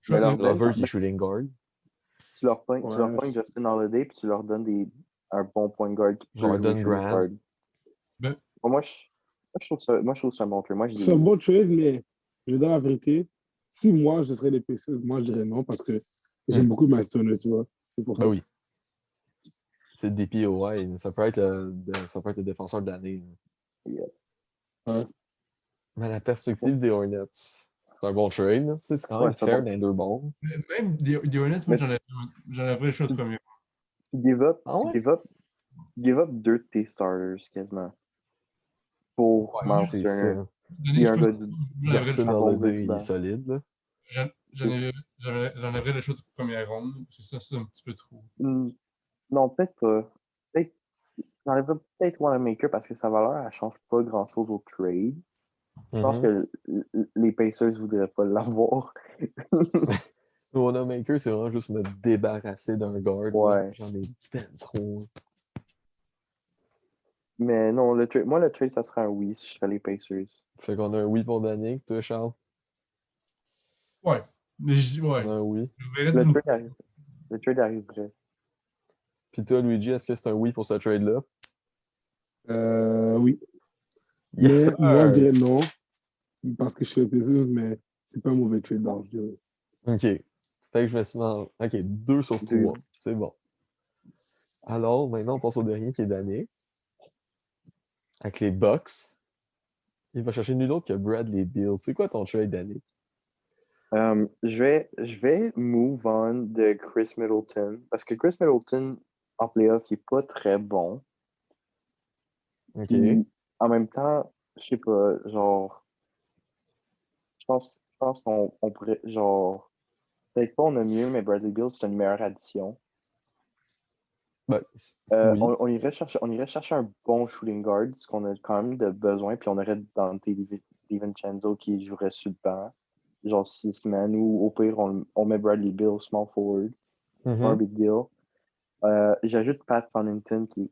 Mais leur bench, Levert qui est shooting guard, tu leur Ouais. pognes Justin Holiday puis tu leur donnes un bon point guard qui peut jouer Jordan shooting Grant. guard. Ben, Bon, moi, je trouve ça un bon truc. Moi, C'est un bon trade, mais je vais dire la vérité. Si moi, je serais les Pacers, moi, je dirais non parce que j'aime beaucoup Miles Turner, tu vois. C'est pour ça. Ben oui. C'est des POI. Ça peut être le défenseur de l'année. Yeah. Ouais. Mais à la perspective des Hornets, c'est un bon trade. Tu sais, c'est quand Ouais, même c'est fair bon. dans les deux bons. même des Hornets, moi, Mais j'enlèverais le choix de premier. tu give up, Ah ouais? tu give up deux de tes starters quasiment pour Ouais, Miles c'est Turner. ça. Puis Je pense que j'enlèverais le Justin choix. un bon gars Holiday, du il est banc. solide. Là. J'enlèverais le choix de première ronde. C'est ça, c'est un petit peu trop. Non, peut-être pas. Peut-être, j'enlèverais peut-être Wanamaker parce que sa valeur, elle change pas grand-chose au trade. Je pense que les Pacers voudraient pas l'avoir. Wanamaker, c'est vraiment juste me débarrasser d'un guard. Ouais. J'en ai ben trop. Mais non, le trade, ça serait un oui si je serais les Pacers. Fait qu'on a un oui pour Danick. Toi, Charles, Ouais. Mais je dis, ouais. on a un oui. Je verrais Le d'une- trade arrive. Le trade arriverait. Puis toi, Luigi, est-ce que c'est un oui pour ce trade-là? Oui. Yes, Mais moi, je sir! dirais non parce que je suis les Pacers, mais c'est pas un mauvais trade, donc je dirais. OK. Fait que je vais souvent. OK, 2 sur 3. Deux. C'est bon. Alors, maintenant, on passe au dernier qui est Danick. avec les Bucks. Il va chercher nul autre que Bradley Beal. C'est quoi ton trade d'année? Je vais move on de Chris Middleton parce que Chris Middleton en playoff, il est pas très bon. OK. Puis en même temps, je sais pas, genre, je pense qu'on pourrait, genre, peut-être pas on a mieux, mais Bradley Beal, c'est une meilleure addition. Ben, oui. On irait chercher un bon shooting guard, ce qu'on a quand même de besoin, puis on aurait Dante DiVincenzo qui jouerait sur le banc, genre 6 semaines, ou au pire, on met Bradley Beal, small forward, pas un Mhm. big deal. J'ajoute Pat Connaughton qui,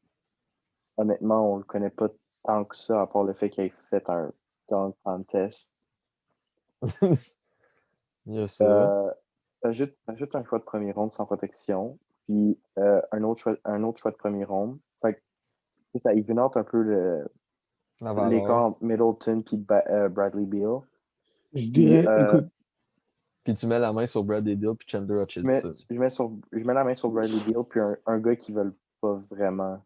honnêtement, on le connaît pas tant que ça, à part le fait qu'il ait fait un dunk contest. Il y a ça. T'ajoutes un choix de premier round sans protection, puis un autre choix de premier round. Fait que ça even out un peu La valeur. l'écart entre Middleton et Bradley Beal. Je Puis dirais, écoute, Puis tu mets la main sur Bradley Beal puis Chandler Hutchinson. je mets la main sur Bradley Beal, puis un gars qui veulent pas vraiment.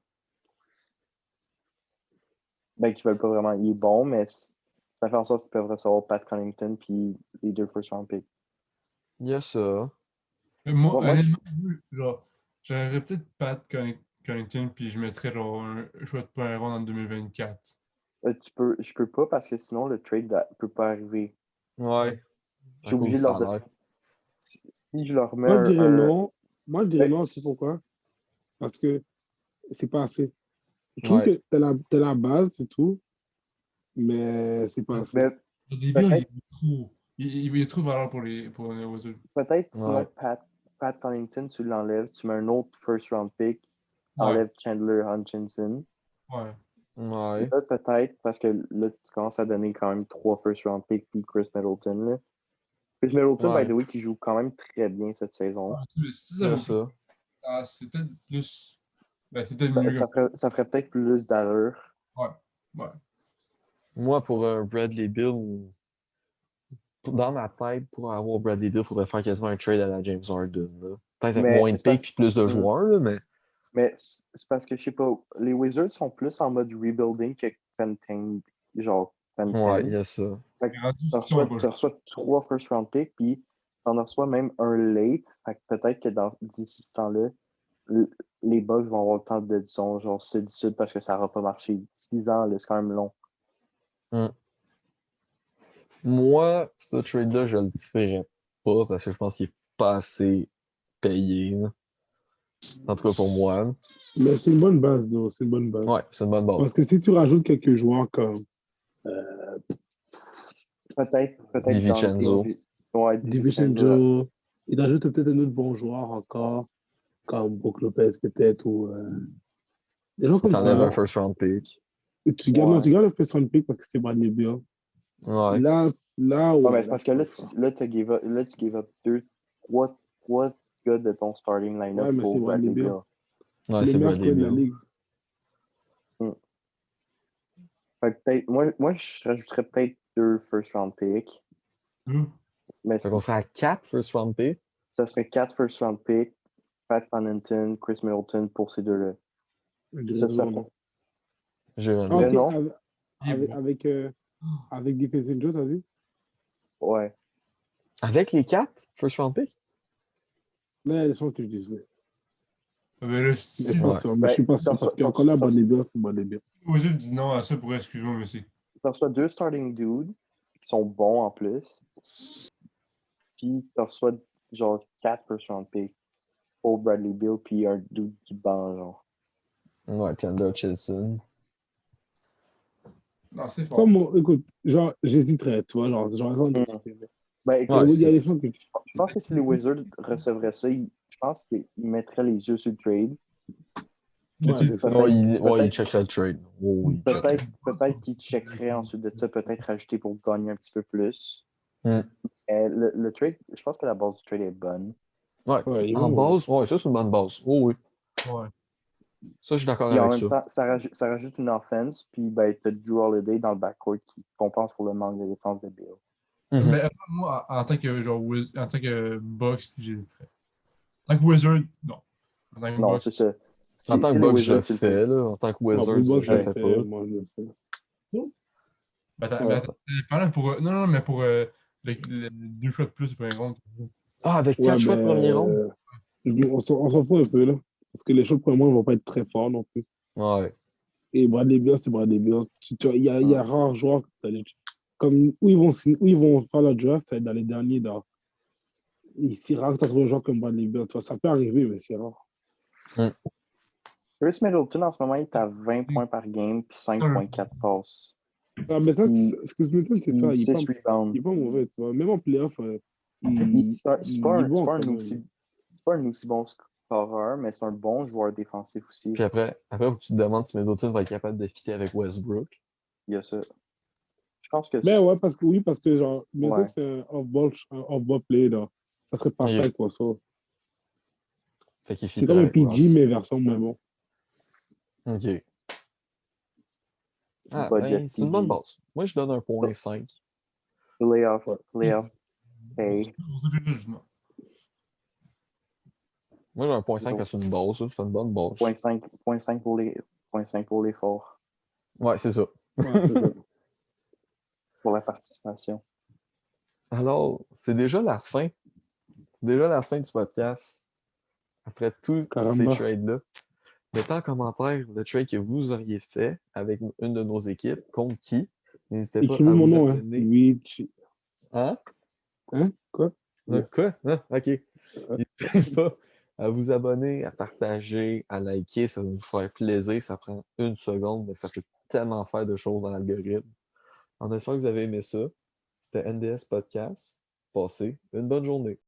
Ben, qui veulent pas vraiment. Il est bon, mais ça fait en sorte qu'ils peuvent recevoir Pat Connaughton puis les 2 first round picks. Il y a ça. Mais moi, Moi, honnêtement, genre, j'aurais peut-être Pat Connaughton, puis je mettrais genre un choix de premier round en 2024. je peux pas parce que sinon le trade peut pas arriver. Ouais. Je suis À cause obligé du de leur salaire. si je leur mets moi, je dirais un- non. Moi, je dirais Ben, non, c'est pourquoi? Parce que c'est pas assez. Je trouve Ouais. que t'as la base, c'est tout, mais c'est pas assez. ben, Le début, peut-être il est trop de valeur pour les Wizards. peut-être sinon Ouais. Pat Connaughton, tu l'enlèves, tu mets un autre first round pick, Ouais, enlève Chandler Hutchinson. ouais. Ouais. Là, peut-être, parce que là, tu commences à donner quand même 3 first round picks puis Chris Middleton. Là. Chris Middleton, by Ouais. the way, qui joue quand même très bien cette saison. Ouais, tu sais, si Il ça y a vaut plus, ça. c'est peut-être plus. Ben, c'est peut-être mieux Ça ferait peut-être plus d'allure. Ouais, ouais. Moi, pour Bradley Beal, dans ma tête, pour avoir Bradley Beal, il faudrait faire quasiment un trade à la James Harden. Là. Peut-être avec Mais moins de c'est parce, picks et plus de Hmm. joueurs, là, mais Mais c'est parce que, je sais pas, les Wizards sont plus en mode rebuilding que contain, genre ouais, il contain. y a ça. Fait que Rendu, tu c'est un peu. reçois 3 first round picks, puis t'en reçois même un late. Fait que peut-être que d'ici ce temps-là, l- les Bucks vont avoir le temps de, disons, genre, se dissoudre parce que ça n'aura pas marché. 6 ans, là, c'est quand même long. Moi, ce trade-là, je le ferais pas parce que je pense qu'il est pas assez payé, là. En tout cas pour moi. Mais c'est une bonne base, donc c'est une bonne Ouais, base. c'est une bonne Parce base. que si tu rajoutes quelques joueurs comme Peut-être Dante. DiVincenzo. Ouais, DiVincenzo. DiVincenzo, il ajoute peut-être un autre bon joueur encore, comme Brook Lopez peut-être, ou des gens comme T'enlèves ça. un first round pick. Et Ouais. tu gardes le first round pick parce que c'est Bradley Beal. Ouais. Là, Ouais, mais ouais, c'est là, parce que là, tu give up trois gars de ton starting ouais, line-up mais c'est pour Bradley Bradley Beal. Beal. C'est Ouais, le c'est meilleur Bradley scorer de la Beal. ligue. Hmm. Fait que moi, je rajouterais peut-être 2 first round picks, mais Fait qu'on serait à 4 first round pick. ça serait 4 first round picks, Pat Connaughton, Chris Middleton pour ces deux-là. Je Ça, dirais ça non. J'ai Ah, mais ok, non? Il est bon. avec DiVincenzo, t'as vu? Ouais. Avec les 4 first round pick? Là, elles sont que je dis oui. Mais là, Mais si je suis pas Ouais. sûr. Mais je Ben, suis pas sûr parce qu'encore là, Bradley Beal, c'est Bradley Beal. les Wizards disent non à ça, pour excuse-moi, mais c'est. tu reçois 2 starting dudes qui sont bons en plus, puis tu reçois genre 4 first round picks pour Bradley Beal, puis un dude qui bat, genre. Ouais, Chandler Hutchinson. Non, c'est fort. Comme, écoute, genre, j'hésiterais, tu vois, genre, raison Hmm. d'hésiter. Ben Il y a Ouais, écoute, il y a c'est des choses que je pense que si les Wizards recevraient ça, je pense qu'ils mettraient les yeux sur le trade. Mais Ouais, tu c'est ça. ouais, il Peut-être checkerait le trade. Oh, oui, il checkerait. peut-être qu'ils checkeraient ensuite de ça, peut-être rajouter pour gagner un petit peu plus. Hmm. Le trade, je pense que la base du trade est bonne. Ouais. Ouais, il est En vraiment bon. base, ouais, ça c'est une bonne base. Oh oui. Ouais. Ça, je suis d'accord Puis en avec même ça. temps, ça rajoute une offense, puis ben, tu as Drew Holiday dans le backcourt qui compense pour le manque de défense de Bill. Mhm. Mais moi, en tant que genre en tant que Bucks, j'hésiterais. En tant que Wizard, non. En tant que Non, Bucks, c'est ça. En tant que les Bucks, je le Wizards, c'est le fais, là. En tant que Ah, pour Wizards, le bas, je je le le fais fais, pas. moi, je le fais. Ben, Ouais. ça dépend, là, pour. Non, non, mais pour le 2 choix de plus, c'est pas un compte. Ah, avec Ouais, 4 choix de premier ronde? on s'en fout un peu, là. Parce que les choix de premier ne vont pas être très forts non plus. Ouais. Et Bradley Beal, c'est Bradley Beal. Il y a rares joueurs comme, où ils vont faire la draft, ça va être dans les derniers. C'est rare que tu trouves un joueur comme Bradley Beal. Tu vois, ça peut arriver, mais c'est rare. Chris Middleton, en ce moment, il est à 20 points par game puis 5,4 passes. Ah, mais ça, Puis excuse-moi, c'est ça. 6 rebounds. Il est pas mauvais, tu vois. Même en playoff, C'est pas il est bon pas quand même. c'est pas un aussi bon scoreur, mais c'est un bon joueur défensif aussi. Puis après, tu te demandes si Middleton va être capable de fitter avec Westbrook. Il y a ça. Je pense que Mais ouais, parce que genre, maintenant, Ouais. c'est un off-ball play, là. Ça serait parfait Ok. pour ça. Fait qu'il C'est fit comme un avec PG, Ross. mais version moins bon. Ok. Ah, budget ben, c'est une bonne PG. base. Moi, je donne un point 5. Playoff. Ouais. Hey. Moi, j'ai un point 5 parce que c'est une base, ça. C'est une bonne base. 0.5 pour l'effort. Ouais, c'est ça. Ouais, c'est ça. Pour la participation. Alors, c'est déjà la fin. C'est déjà la fin du podcast. Après tous ces Caramba. trades-là. Mettez en commentaire le trade que vous auriez fait avec une de nos équipes, contre qui. N'hésitez pas Écrivez à mon vous nom, hein. abonner. Luigi. Hein? Hein? Quoi? Quoi? Ah, ok. N'hésitez pas à vous abonner, à partager, à liker. Ça va vous faire plaisir. Ça prend 1 seconde, mais ça peut tellement faire de choses dans l'algorithme. En espérant que vous avez aimé ça. C'était NDS Podcast. Passez une bonne journée.